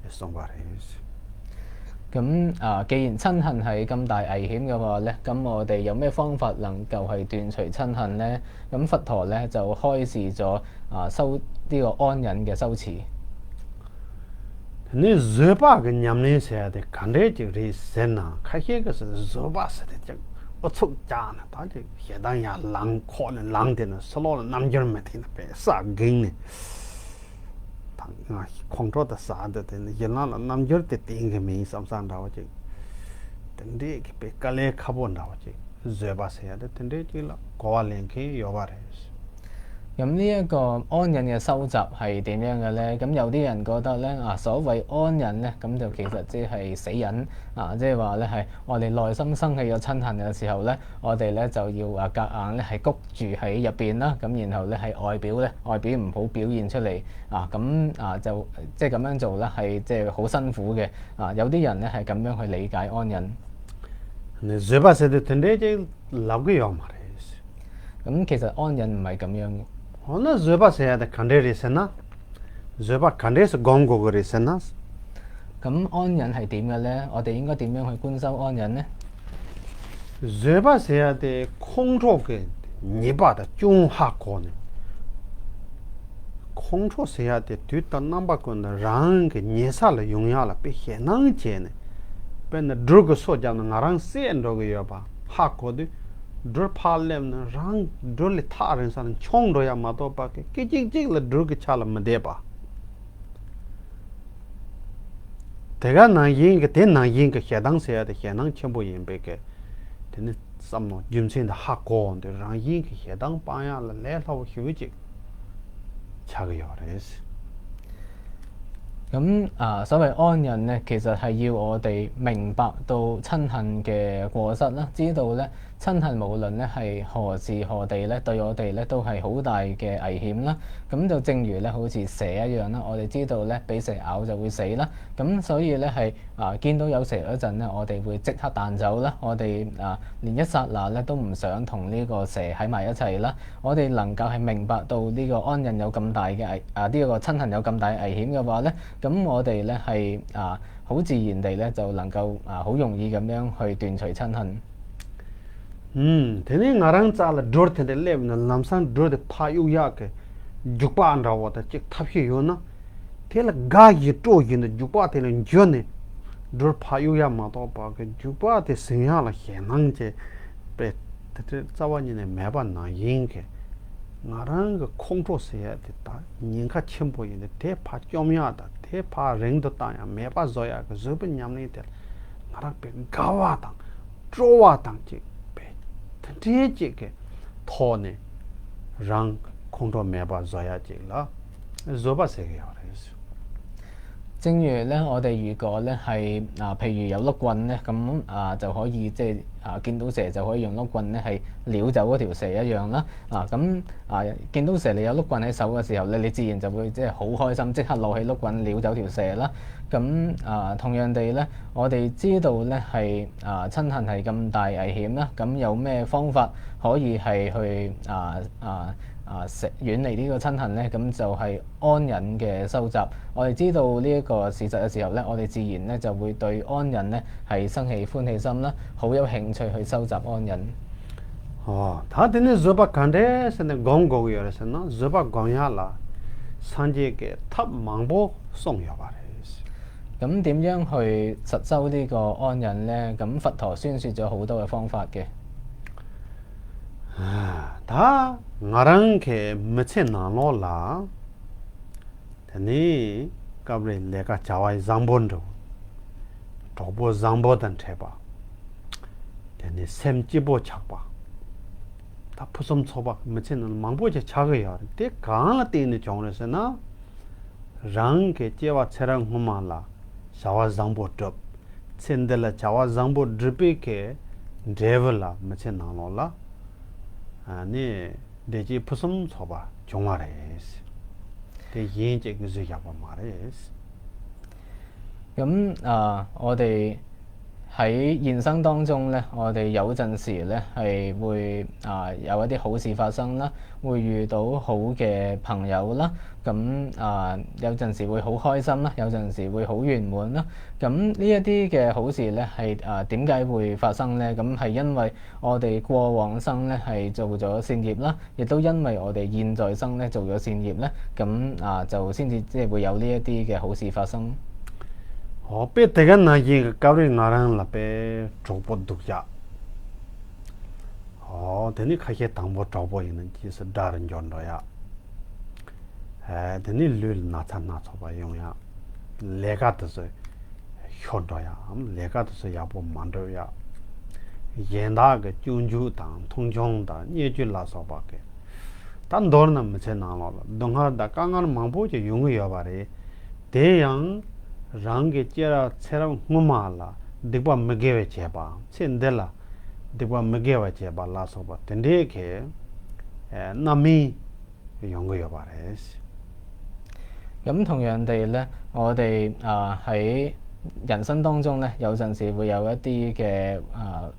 송바레스 咁既然親恨係咁大危險嘅話咧，咁我哋有咩方法能夠係斷除親恨咧？咁佛陀咧就開示咗修呢個安忍嘅修持。네 즈바 그 냠내셔야 돼. 간대지리 센나. 카히가서 즈바스데 저 어떻게 자나 다지 해당야 랑코는 랑데는 슬로 남절메티나 배 싸긴네. 당아 콩토다 싸데는 예나나 남절때 띵게미 삼산다오지. 근데 그 깔레 카본다오지. 즈바셔야 돼. 근데 지라 고알랭케 요바레스. 咁呢一個安忍嘅收集係點樣嘅咧？咁有啲人覺得咧所謂安忍咧，咁就其實即係死忍即係話咧係我哋內心生起咗親恨嘅時候咧，我哋咧就要夾硬咧係谷住喺入邊啦，咁然後咧係外表唔好表現出嚟咁就即係咁樣做咧係即係好辛苦嘅有啲人咧係咁樣去理解安忍。你嘴巴寫得真係就老個樣嘛？咁其實安忍唔係咁樣嘅。那嘴巴寫得看得嚟先啦，嘴巴看得是講過嘅先啦。咁安忍係點嘅咧？我哋應該點樣去觀修安忍咧？嘴巴寫得空着嘅，你把它中下過呢？空着寫得對到那把個呢，讓嘅你啥了用下了，別很難接呢。變得這個說講呢，我讓先這個要吧，下過的。dur palem na rang dur le tharen san chong do ya ma to pa ke jig jig le dur ke chala ma de pa tega na yin ke ten na yin ke hedang se ya de hedang chenpo yin be ke ten sam no jum sin da ha ko de rang yin ke hedang pa ya le le law hyu ji cha ge yo res 咁所謂安忍咧，其實係要我哋明白到親恨嘅過失啦，知道咧親恨無論咧係何時何地咧，對我哋咧都係好大嘅危險啦。咁就正如咧好似蛇一樣啦，我哋知道咧俾蛇咬就會死啦。咁所以咧係見到有蛇嗰陣咧，我哋會即刻彈走啦。我哋連一剎那咧都唔想同呢個蛇喺埋一齊啦。我哋能夠係明白到呢個安忍有咁大嘅呢個親恨有咁大危險嘅話咧，咁我哋咧係好自然地咧就能夠好容易咁樣去斷除親恨。tene ngarang chala dor tene lev na lamsang dor de phayu ya ke jukpa an rawa ta chik thaphi yo na tela ga yi to yin de jukpa tele jone dor phayu ya ma to pa ke jukpa te singya la henang che pe te chawa ni ne me ba na yin ke ngarang ga khong to se ya de ta nin kha chempo yin de te pha chom ya da te pha reng do ta ya me ba zo ya ke zo pe nyam ni te ngarang pe gawa ta trowa ta chi thế chứ cái thọ này răng không có mẹ bà zoya chứ là zoba sẽ cái gì 正如咧，我哋如果咧係譬如有碌棍咧，咁就可以即係見到蛇就可以用碌棍咧係撩走嗰條蛇一樣啦。見到蛇你有碌棍喺手嘅時候咧，你自然就會即係好開心，即刻攞起碌棍撩走條蛇啦。咁同樣地咧，我哋知道咧係親恨係咁大危險啦。咁有咩方法可以係去遠離呢個親恨咧？咁就係安忍嘅收集。我哋知道呢一個事實嘅時候咧，我哋自然咧就會對安忍咧係生起歡喜心啦，好有興趣去收集安忍。他哋呢zoba kande se ne gong go yo se na zoba gong ya la sanje嘅塔芒波送有吧？咁點樣去實修呢個安忍咧？咁佛陀宣説咗好多嘅方法嘅。다 ngarang ke meche na lo la tani kabre leka chawai zambon do tobo zambo dan theba tani semchi bo chakba ta phusum choba meche na mangbo je chaga ya te kan la te ni chong se na rang ke chewa cherang huma la chawa zambo top chendela chawa zambo dripe ke devela meche na lo la 아니 대지 푸숨 소바 종아래스 대 인제 그저 야바 말레스 咁我哋喺現生當中咧，我哋有陣時咧係會有一啲好事發生啦，會遇到好嘅朋友啦，咁有陣時會好開心啦，有陣時會好圓滿啦。咁呢一啲嘅好事咧係點解會發生咧？咁係因為我哋過往生咧係做咗善業啦，亦都因為我哋現在生咧做咗善業咧，咁就先至即係會有呢一啲嘅好事發生。别这个呢，一个搞的俺人那边找不独家。等你看些当不找不人，就是大人讲的呀。等你路拿参拿错吧用呀，那个都是学的呀，那个都是也不忙的呀。现大个军就当通常的，你就拉说吧个。但多呢没才拿了，等下的刚刚忙不就用个要吧的，这样让个接了才让我妈了，对吧？没给我接吧，现在了，对吧？没给我接吧，拉说吧，等这个，那me用个要吧的。咁同樣地咧，我哋喺人生當中咧，有陣時會有一啲嘅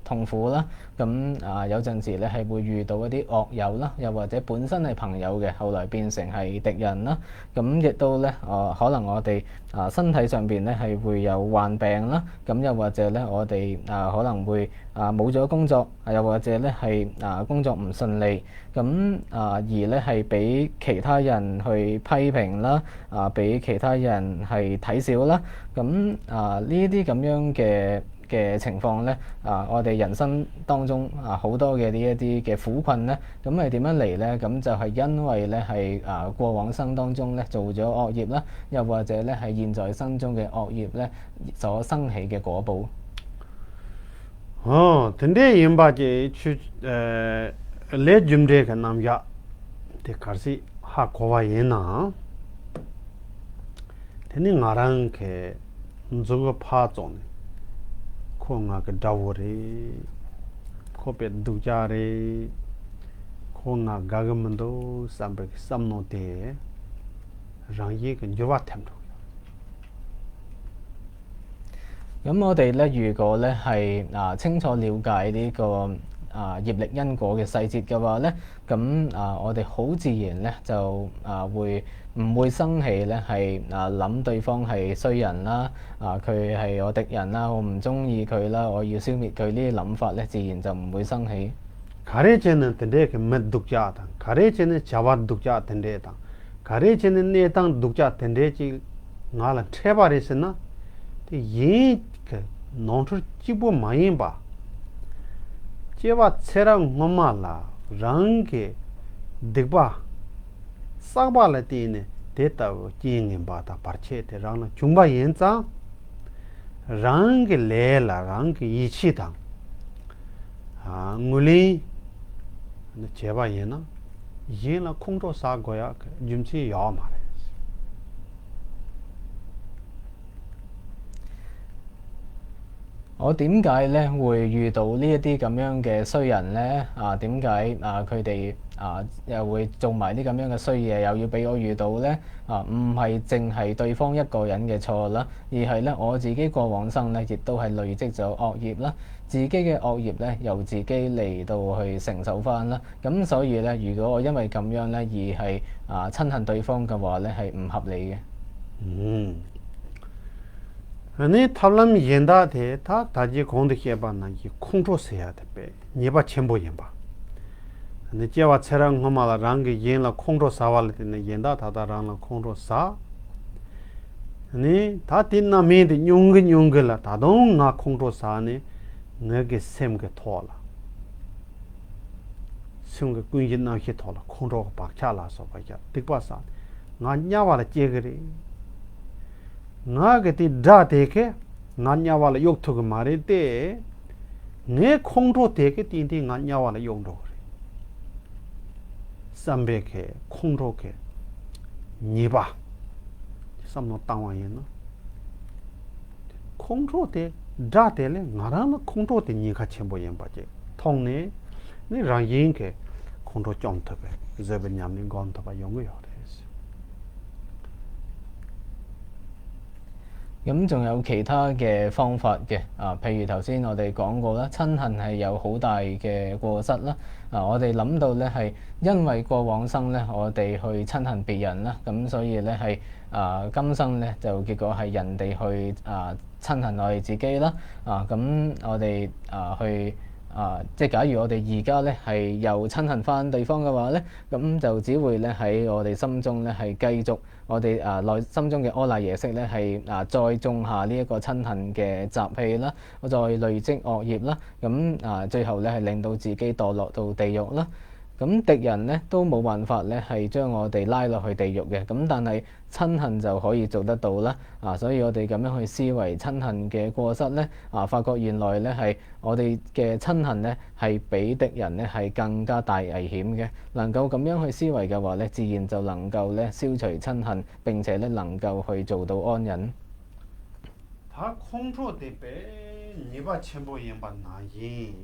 痛苦啦。咁有陣時咧係會遇到一啲惡友啦，又或者本身係朋友嘅，後來變成係敵人啦。咁亦都咧可能我哋身體上邊咧係會有患病啦。咁又或者咧我哋可能會冇咗工作，又或者咧係工作唔順利。咁而咧係俾其他人去批評啦，俾其他人係睇小啦。咁呢啲咁樣嘅情況咧，我哋人生當中好多嘅呢一啲嘅苦困咧，咁係點樣嚟咧？咁就係因為咧係過往生當中咧做咗惡業啦，又或者咧係現在生中嘅惡業咧所生起嘅果報。等這因把這去ले जुमरे का नाम या ते करसी हा कोवा ये ना तेनी ngarang के जोग फा जोन को nga के दावरे को पे दुजारे को nga गागमंदो संबे समनो ते रंगी के जुवा थम दो 咁我哋咧，如果咧係清楚了解呢個業力因果嘅細節嘅話咧，咁我哋好自然咧就會唔會生起咧係諗對方係衰人啦，佢係我敵人啦，我唔中意佢啦，我要消滅佢呢啲諗法咧，自然就唔會生起。가래제는 텐데 그 meduk자다. 가래제는 자와 독자 텐데다. 가래제는 내당 독자 텐데지 나라 tre바리스나 이 논트 지부 많이 봐. 제와 체랑 엄마라 랑게 득바 싹발레티네 데이터 지잉인 바다 파체테 랑나 중바 연자 랑게 레라 랑게 이치당 nguli 제바 얘나 얘나 콩도 사고야 좀치 야 말해 我點解咧會遇到呢一啲咁樣嘅衰人咧？點解佢哋又會做埋啲咁樣嘅衰嘢，又要俾我遇到咧？唔係淨係對方一個人嘅錯啦，而係咧我自己過往生咧，亦都係累積咗惡業啦，自己嘅惡業咧由自己嚟到去承受翻啦。咁所以咧，如果我因為咁樣咧而係親恨對方嘅話咧，係唔合理嘅。아니 탑람 연다데 다 다지 공득해 봐나 이 콩조세야 돼. 니바 첨부 연바. 근데 제와 체랑 엄마라 랑게 연라 콩조 사발 때는 연다 다다랑라 콩조 사. 아니 다 딘나 메데 용근 용글라 다동 나 콩조 사네. 너게 셈게 토라. 셈게 꾸인나 히 토라. 콩조 박차라서 봐야. 득바사. 나 냐와라 제그리. 나게 티 다데케 나냐와라 욕토가 말이데 네 콩도 되게 띵띵 나냐와라 욕도 그래 삼백해 콩도케 니바 삼노 땅와이나 콩도데 다데레 나라나 콩도데 니가 첨보연 바제 통네 네 랑인케 콩도 좀터베 저번냠는 건터바 용어요咁仲有其他嘅方法嘅譬如頭先我哋講過啦，親恨係有好大嘅過失啦。我哋諗到咧係因為過往生咧，我哋去親恨別人啦，咁所以咧係今生咧就結果係人哋去親恨我哋自己啦。咁我哋去即係假如我哋而家咧係又親恨翻對方嘅話咧，咁就只會咧喺我哋心中咧係繼續我哋內心中嘅阿賴耶識咧係再種下呢一個親恨嘅習氣啦，再累積惡業啦，咁最後咧係令到自己墮落到地獄啦。咁敵人咧都冇辦法咧係將我哋拉落去地獄嘅，咁但係親恨就可以做得到啦。所以我哋咁樣去思維親恨嘅過失咧，發覺原來咧係我哋嘅親恨咧係比敵人咧係更加大危險嘅。能夠咁樣去思維嘅話咧，自然就能夠咧消除親恨，並且咧能夠去做到安忍。他空出的白，你把全部人把拿赢。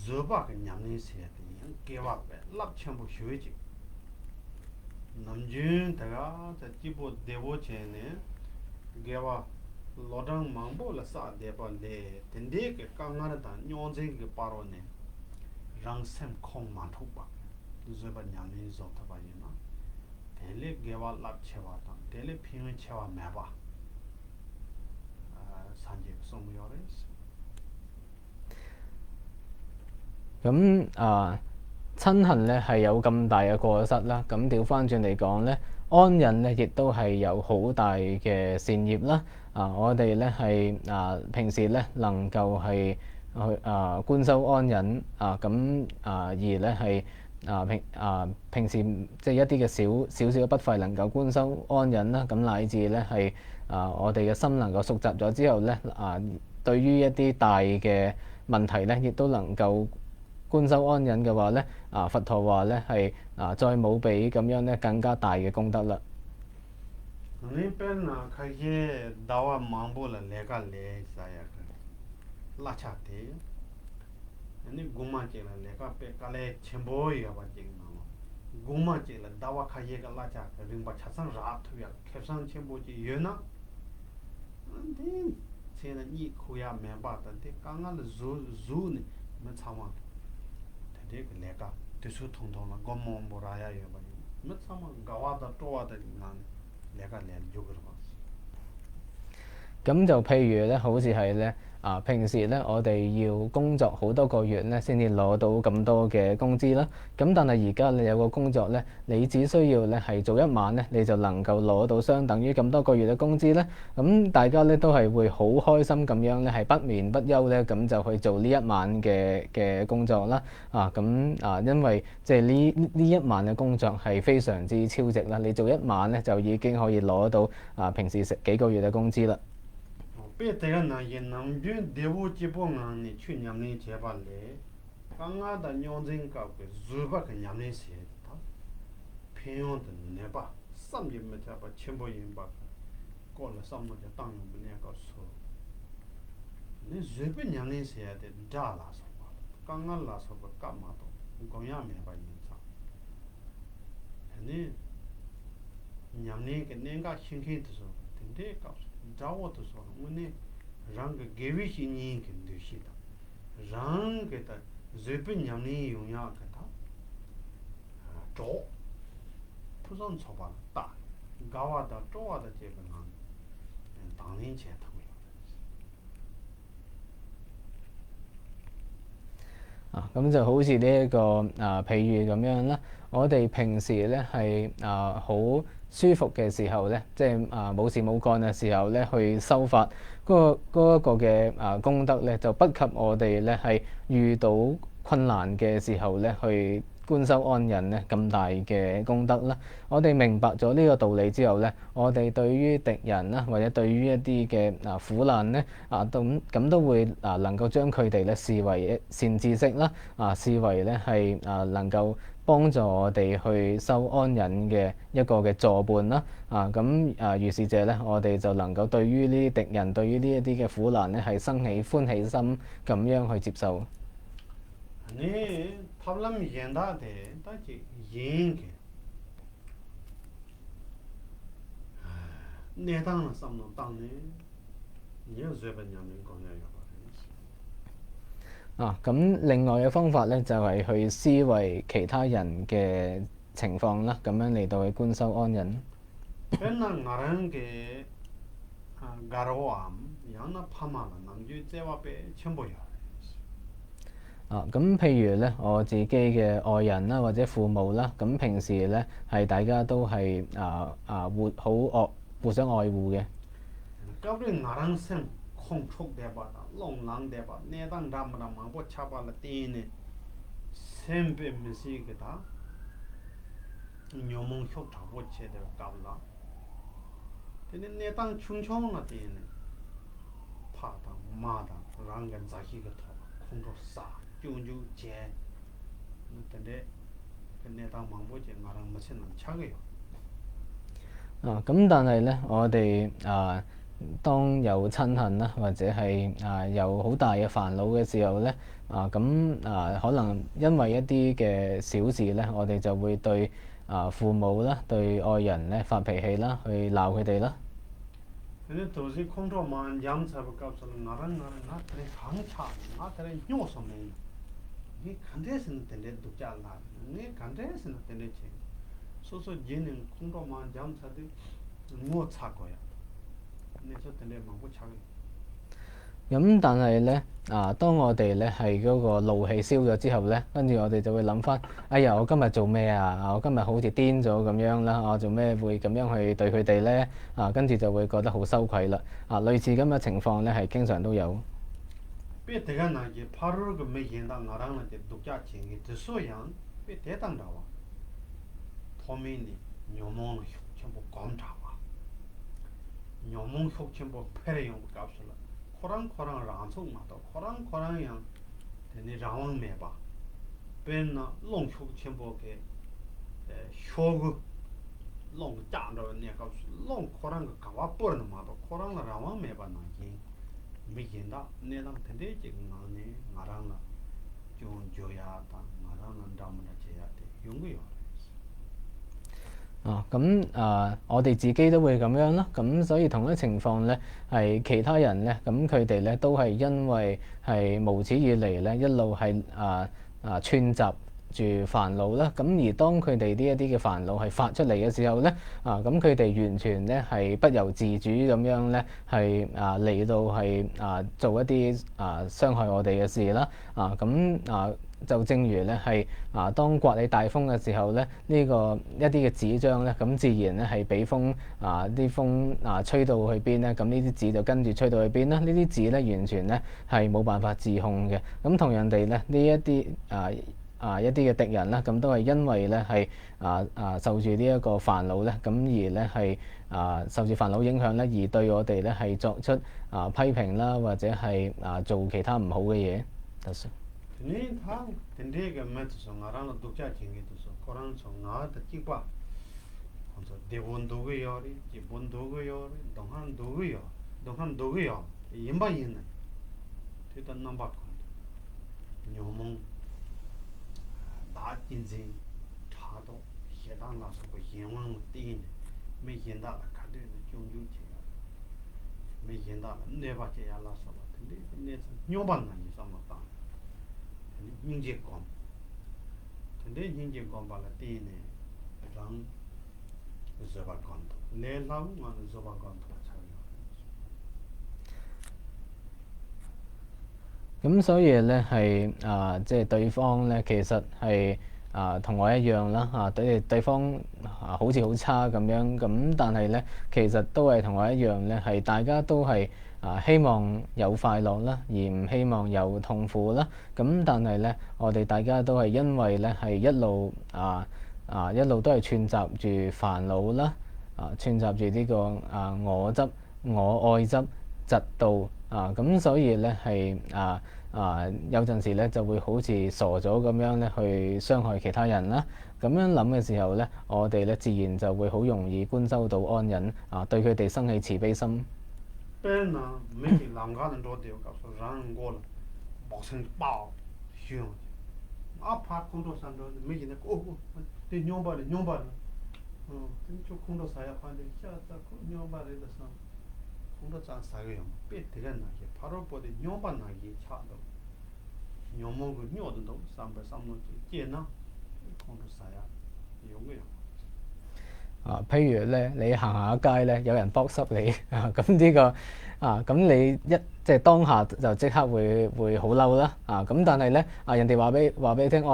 热把个娘们些的，给话呗，那全部学习。南京大家在几部电话前呢，给话老张忙不了啥的吧嘞，天天个刚刚的当娘子个把罗呢，让sem空满头吧，热把娘们做他把人呐，天天给话拉切话当，天天平时切话买吧，三节送不了的。咁親恨咧係有咁大嘅過失啦，咁調翻轉嚟講咧，安忍咧亦都係有好大嘅善業啦。我哋咧係平時咧能夠係去觀修安忍咁而咧係平時即係一啲嘅少少嘅不廢能夠觀修安忍啦，咁乃至咧係我哋嘅心能夠熟習咗之後咧對於一啲大嘅問題咧，亦都能夠觀修安忍嘅話咧，佛陀話咧係再冇比咁樣咧更加大嘅功德啦。你本來可以到我忙不了來個來啥呀個，拉差的，你古嘛接了來個別個來全部也把經嘛，古嘛接了到我可以個拉差個人把車上熱土呀，開上全部就有呢，你現在你苦呀沒辦法的，剛剛的肉呢沒差嘛。这个来个对手通通了，我们不拉呀，有吧？没什麼搞啊的做啊的，那來個來就個嘛。咁就譬如咧，好似係咧平時咧，我哋要工作好多個月咧，先至攞到咁多嘅工資啦。咁但係而家你有個工作咧，你只需要咧係做一晚咧，你就能夠攞到相等於咁多個月嘅工資咧。咁大家咧都係會好開心咁樣咧，係不眠不休咧，咁就去做呢一晚嘅工作啦。因為即係呢一晚嘅工作係非常之超值啦。你做一晚咧，就已經可以攞到平時食幾個月嘅工資啦。別這個呢，也能就第五幾部呢，你去年的結巴來，剛剛的娘人搞個如把個娘人寫的，平庸的那把三年沒才把全部人把過了三年就當然不那個說，你如把娘人寫的咋拉說吧，剛剛拉說吧幹嘛都，公樣沒把人找，你娘人個那個心情的時候，天天搞。找我的時候，我呢，讓個給微信人跟對西的，讓給他日本人民用呀給他，找，不算錯吧，大，搞啊的找啊的這個呢，當然前頭有。咁就好似呢一個譬喻咁樣啦，我哋平時咧係好舒服嘅時候咧，即係冇事冇幹嘅時候咧，去修法嗰一個嘅功德咧，就不及我哋咧係遇到困難嘅時候咧去觀修安忍咧咁大嘅功德啦。我哋明白咗呢個道理之後咧，我哋對於敵人啦，或者對於一啲嘅苦難咧咁都會能夠將佢哋咧視為善知識啦，視為咧係能夠幫助我哋去修安忍嘅一個嘅助伴啦。如是者咧，我哋就能夠對於呢啲敵人，對於呢一啲嘅苦難咧係生起歡喜心，咁樣去接受。你他們演大的，但是演嘅，你當了什麼當呢？你要日本人民講嘢咁另外嘅方法咧，就係去思維其他人嘅情況啦，咁樣嚟到去觀修安忍。本來我人嘅garoam，然後拍馬啦，南就這話俾全部有。咁譬如咧，我自己嘅愛人啦，或者父母啦，咁平時咧係大家都係互相愛護嘅。Kabri ngarang sem khong chok deba da long lang deba ne dang ram ram ma bo cha ba la tin sem pe mi si ke da nyomong chok ta bo che de ka la ne dang chung chong na tin pa da ma da rang gan za hi ke tho khong ro sa ju ju je ne dang ma bo je ngarang ma chen nam cha ge yo 咁但係咧，我哋當有親恨啦，或者係有好大嘅煩惱嘅時候咧，可能因為一啲嘅小事咧，我哋就會對父母啦、對愛人咧發脾氣啦，去鬧佢哋啦。근데 도저히 컨트롤만 잠자고 값을 나랑 그래 강차 나 그래 요소네 이 간데스는 된데 독자라 네 간데스는 된데 지 소소 얘는 컨트롤만 잠자도 뭐 차고야 네서 된데 뭐고 차고 咁但係咧，當我哋咧係嗰個怒氣消咗之後咧，跟住我哋就會諗翻，哎呀，我今日做咩啊？我今日好似癲咗咁樣啦，我做咩會咁樣去對佢哋咧？跟住就會覺得好羞愧啦。類似咁嘅情況咧係經常都有。 배 대가 나게 8월 그 매긴다 나랑 이제 독자 챙기 드소양 배 대단다와 토미니 녀몽 전부 검다와 녀몽 전부 패려용 값을 코랑 랑속 마도 코랑 되니 라왕 매봐 배나 롱속 전부게 쇼그 롱 짠도 내 값을 롱 코랑 그 가와 버는 마도 코랑 라왕 매봐 나기 미긴다 내랑 근데 지금 나네 나랑 좀 줘야다 나랑 담으나 줘야 돼 용거요 我哋自己都會咁樣啦，咁所以同一情況咧，係其他人咧，咁佢哋咧都係因為係無始以嚟咧一路係串習住煩惱啦，咁而當佢哋呢一啲嘅煩惱係發出嚟嘅時候咧，咁佢哋完全咧係不由自主咁樣咧係嚟到係做一啲傷害我哋嘅事啦，就正如咧係當刮你大風嘅時候咧，呢個一啲嘅紙張咧，咁自然咧係俾風啲風吹到去邊咧，咁呢啲紙就跟住吹到去邊啦。呢啲紙咧完全咧係冇辦法自控嘅。咁同樣地咧，呢一啲一啲嘅敵人啦，咁都係因為咧係受住呢一個煩惱咧，咁而咧係受住煩惱影響咧，而對我哋咧係作出批評啦，或者係做其他唔好嘅嘢。네 당 된대가 맞서 나랑 독자 챙기도서 코랑 나한테 찍봐 그래서 대본도고요 기본도고요 동한도고요 임바이네 대단 넘바 녀몽 나 인생 차도 해당 나서 그 영왕 띠네 매긴다 가데 종주체 매긴다 내바제 야라서 근데 내 녀반나 이상하다 닝제검 근데 닝제검 발라 띠네 랑 저바건도 내랑 만 저바건도 차요 咁所以咧係即係對方咧其實係同我一樣啦對方好似好差咁樣，咁但係咧其實都係同我一樣咧，係大家都係希望有快樂啦，而唔希望有痛苦啦。咁但係咧，我哋大家都係因為咧係一路都係串習住煩惱啦，串習住呢個我執、我愛執、嫉妒咁所以咧係有陣時咧就會好似傻咗咁樣咧去傷害其他人啦。咁樣諗嘅時候咧，我哋咧自然就會好容易觀修到安忍對佢哋生起慈悲心。 bên nào mấy cái làm cái này rồi đều gặp sự ràng ngô là bỏ sinh bao hiu áp phát không được sang rồi mấy cái này ô thì nhom bà thì chỗ không được sai phát thì cha ta nhom bà đấy là sao không được sang sai cái gì biết thế cái này 바로 보대 nhom bà này cái cha đâu nhom 먹고 nhom đâu sang nó chỉ kia nó không được sai dùng cái 譬如咧，你行下街咧，有人剝濕你咁呢個咁你即係當下就即刻會好嬲啦咁但係咧人哋話俾你聽，唔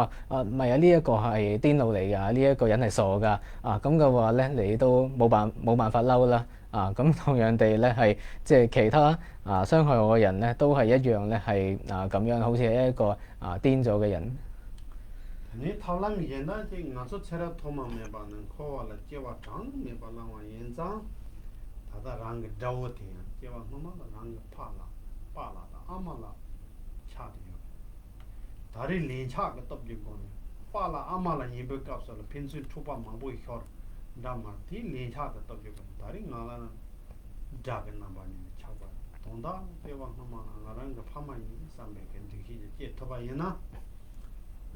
係啊，呢一個係癲佬嚟㗎，呢一個人係傻㗎咁嘅話咧，你都冇辦法嬲啦咁同樣地咧係即係其他傷害我嘅人咧，都係一樣咧係咁樣，好似係一個癲咗嘅人。你討論現在這我說出來托嘛沒把能考完了接話長沒把讓我演章他的讓個招天接話什麼的讓個怕了的阿媽了差的有他的連差個都不講呢怕了阿媽了也不告訴了平時出發嘛不會曉讓嘛的連差個都不講他的我了這個那把你差不懂的接話什麼我讓個怕嘛也上面跟這些接托把人呢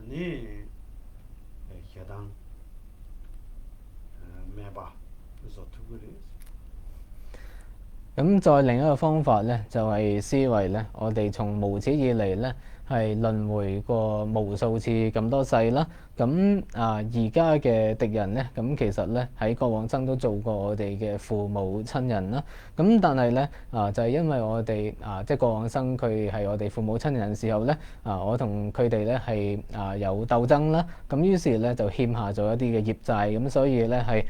你學當咩吧做ทุก嘢咁再另一個方法咧，就係思維咧，我哋從無始以嚟咧係輪迴過無數次咁多世啦。咁而家嘅敵人咧，咁其實咧喺過往生都做過我哋嘅父母親人啦。咁但係咧就係因為我哋即係過往生佢係我哋父母親人嘅時候咧我同佢哋咧係有鬥爭啦。咁於是咧就欠下咗一啲嘅業債，咁所以咧係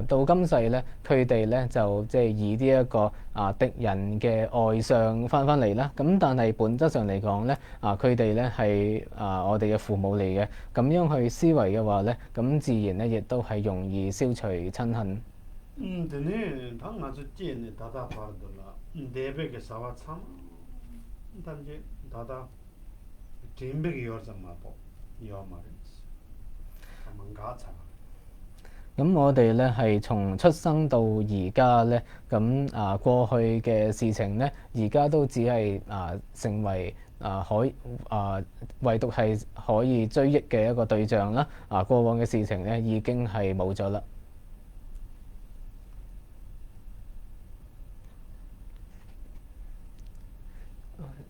到今世咧佢哋咧就即係以呢一個敵人嘅外相翻嚟啦。咁但係本質上嚟講咧佢哋咧係我哋嘅父母嚟嘅。咁樣去思維嘅話咧，咁自然咧亦都係容易消除親恨。對呢，他我是見呢，大大發的啦，台北嘅沙瓦倉，但係大大真北嘅有什麼不？有嘛的，他們家產。咁我哋咧係從出生到而家咧，咁過去嘅事情咧，而家都只係成為唯獨係可以追憶嘅一個對象啦。過往嘅事情咧已經係冇咗啦。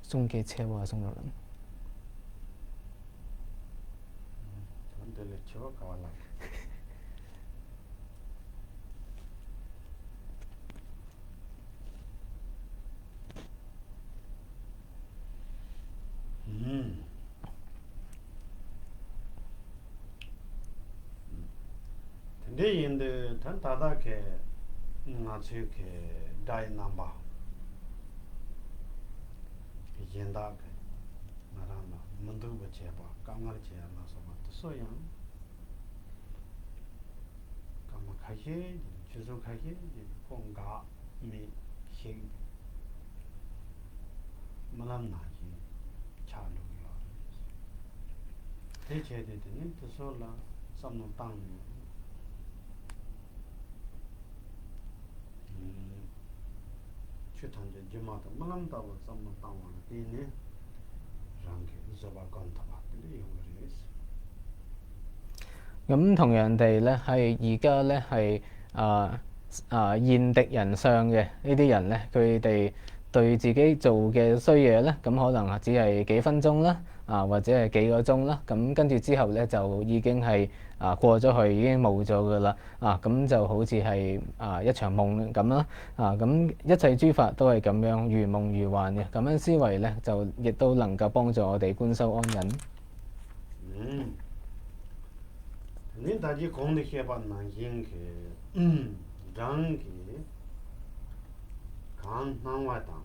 送嘅車話送咗啦。근데 인데 단 다다케 나츠케 다이 남바 이젠다케 나라나 문두고 제바 강가르 제야나서 맞소야 강마 가게 주소 가게 공가 미 시 말람나지 차루요 대체되더니 뜻솔라 삼노 땅 추탄제 지마도 말람다고 삼노 땅을 이네 랑게 저바 건타바들이 용거리스 咁同樣地咧，係而家咧係現敵人相嘅呢啲人咧，佢哋對自己做嘅衰嘢咧，咁可能只係幾分鐘啦，或者係幾個鐘啦，咁跟住之後咧就已經係過咗去，已經冇咗噶啦，咁就好似係一場夢咁啦，咁一切諸法都係咁樣如夢如幻嘅，咁樣思維咧就亦都能夠幫助我哋觀修安忍。你大家講的些吧，難應嘅，讓嘅，剛難外當，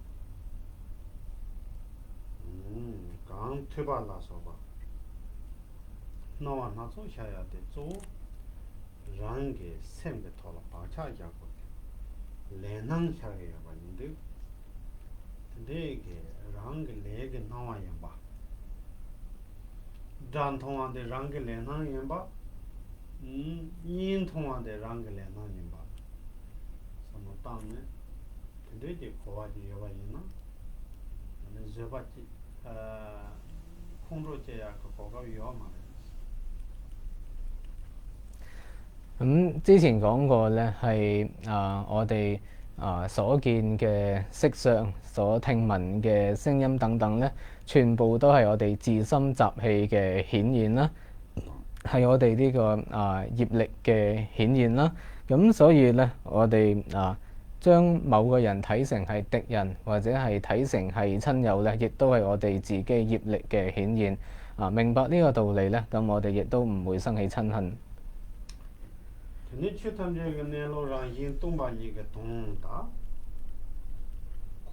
剛推吧拉說吧，那話那做下呀的做，讓嘅sem嘅拖了把差家過嘅，來能下嘅呀吧，你都，這個讓嘅來嘅那話呀吧，讓同話的讓嘅來能呀吧。yin thongwa de rang le na yin ba samo tang ne de de ko wa de wa yin na ne je ba ji khong ro je ya ko ga yo ma 咁之前講過咧，係我哋所見嘅色相、所聽聞嘅聲音等等咧，全部都係我哋自心習氣嘅顯現啦。係我哋呢個業力嘅顯現啦。咁所以咧，我哋將某個人睇成係敵人，或者係睇成係親友咧，亦都係我哋自己業力嘅顯現。明白呢個道理咧，咁我哋亦都唔會生起親恨。你去他们这个呢，老让人东把你个东打，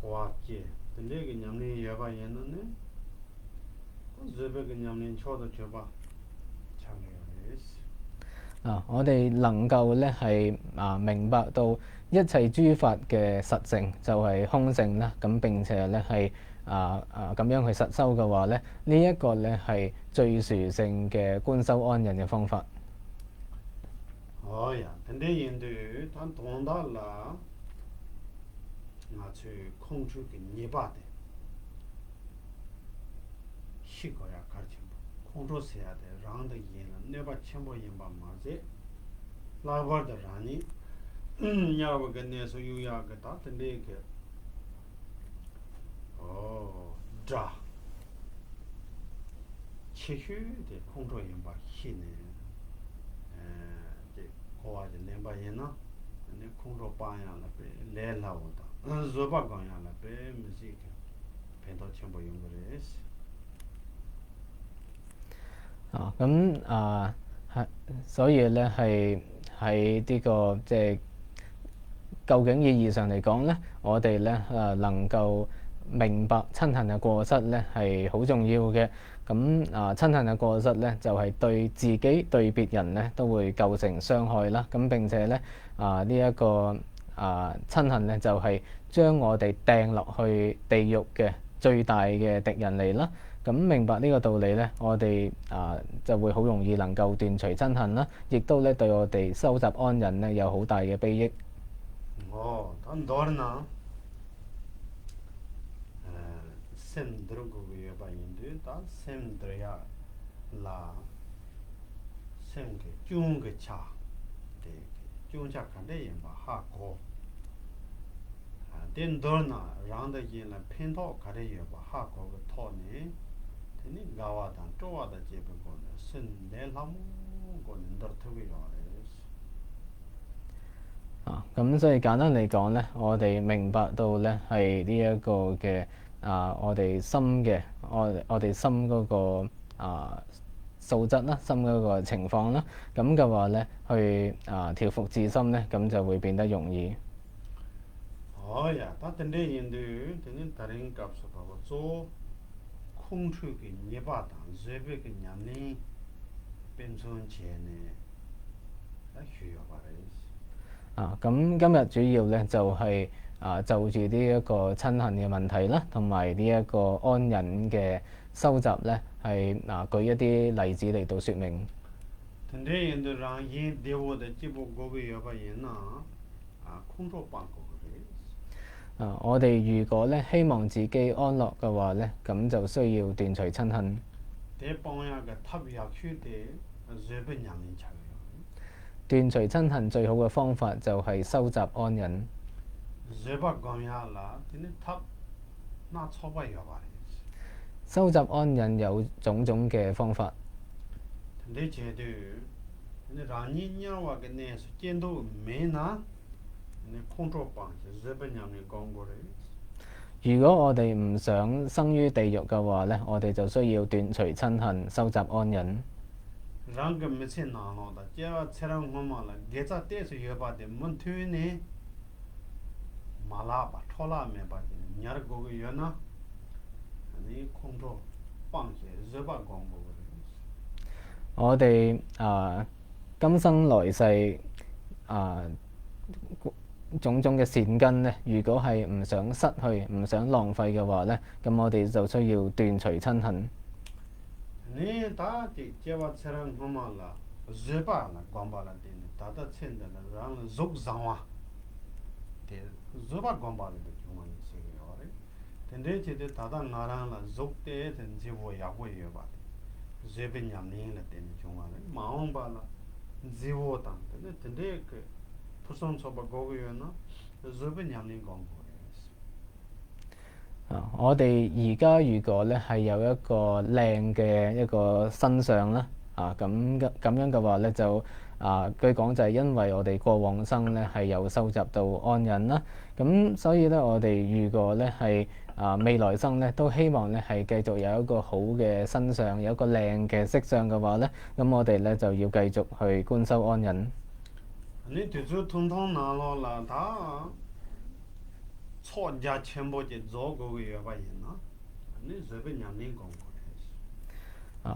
夸姐，但这个娘们也把人呢，日本个娘们瞧到去吧，强烈的是。我哋能夠咧係明白到一切諸法嘅實性就係空性啦，咁並且咧係咁樣去實修嘅話咧，呢一個咧係最殊勝嘅觀修安忍嘅方法。哎呀，但这人都他懂得了，我去控制个泥巴的，西个呀搞清楚，控制谁的，让的人了，那把全部人把马子，拉把的让你，要不跟那时候有呀个大的那个，渣，持续的控制人把心呢。我就两把人呐，那空着半样了呗，来了我的，热把光样了呗，没这个，偏到全部用过来是。所以咧係喺呢個即係究竟意義上嚟講咧，我哋咧能夠明白親恨嘅過失咧係好重要嘅。咁親恨嘅過失咧，就係對自己對別人咧都會構成傷害啦。咁並且咧呢一個親恨咧，就係將我哋掟落去地獄嘅最大嘅敵人嚟啦。咁明白呢個道理咧，我哋就會好容易能夠斷除親恨啦，亦都咧對我哋收集安忍咧有好大嘅裨益。咁多呢？Sendro ko ye ba yindu ta sendro ya la senge chung ge cha de chung cha kan de yin ba ha ko den dor na rang de yin la pen to ka de ye ba ha ko ge to ni de ni ga wa dan to wa da je be ko ne sen de la mu ko ne dor to ge ya de 咁所以簡單嚟講咧，我哋明白到咧係呢一個嘅我哋心嘅我哋心嗰個素質啦，心嗰個情況啦，咁嘅話咧去調伏自心咧，咁就會變得容易。呀，他等的人都等人大人搞出把我做空出给泥巴当，这边给娘呢变成钱呢，那需要把的。咁今日主要咧就係就住呢一個親恨嘅問題啦，同埋呢一個安忍嘅收集咧，係舉一啲例子嚟到説明。等的人都讓人對我的這部嗰個要把人空着辦過嘅。我哋如果咧希望自己安樂嘅話咧，咁就需要斷除親恨。斷除親恨最好嘅方法就係收集安忍。收集安忍有種種嘅方法。如果我哋唔想生於地獄嘅話咧，我哋就需要斷除親恨，收集安忍。讓個沒錢拿了的，只要車上我嘛了，給咱帶出去把的門推呢，馬拉吧，拖拉沒把的，你兒嗰個月呢，你空着放些熱把光波的。我哋今生來世種種嘅善根咧，如果係唔想失去、唔想浪費嘅話咧，咁我哋就需要斷除親恨。你打的接話車上我嘛啦，熱把啦，光把啦的，打到錢的啦，讓肉上哇，的熱把光把啦的，就嘛你這個話嘞，但係這的打到我讓啦，肉的，但是我也會有吧的，熱把娘們啦的，就嘛嘞，忙吧啦，自我當的，但係個不送錯把嗰個樣啦，熱把娘們講過。我哋而家如果咧係有一個靚嘅一個身相啦，咁樣嘅話咧就據講就係因為我哋過往生咧係有收集到安忍啦，咁所以咧我哋預過咧係未來生咧都希望咧係繼續有一個好嘅身相，有一個靚嘅色相嘅話咧，咁我哋咧就要繼續去觀修安忍。你對住通通拿落啦，他錯家全部就做個嘅發現啦，你隨便人哋講過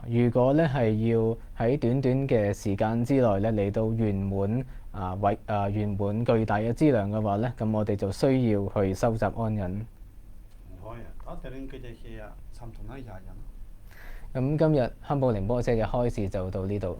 如果咧係要喺短短嘅時間之內咧嚟到圓滿圓滿巨大嘅資糧嘅話咧，咁我哋就需要去收集安忍。唔可以，他哋人佢就係啊，參同一下人。咁今日堪布寧波舍嘅開示就到呢度。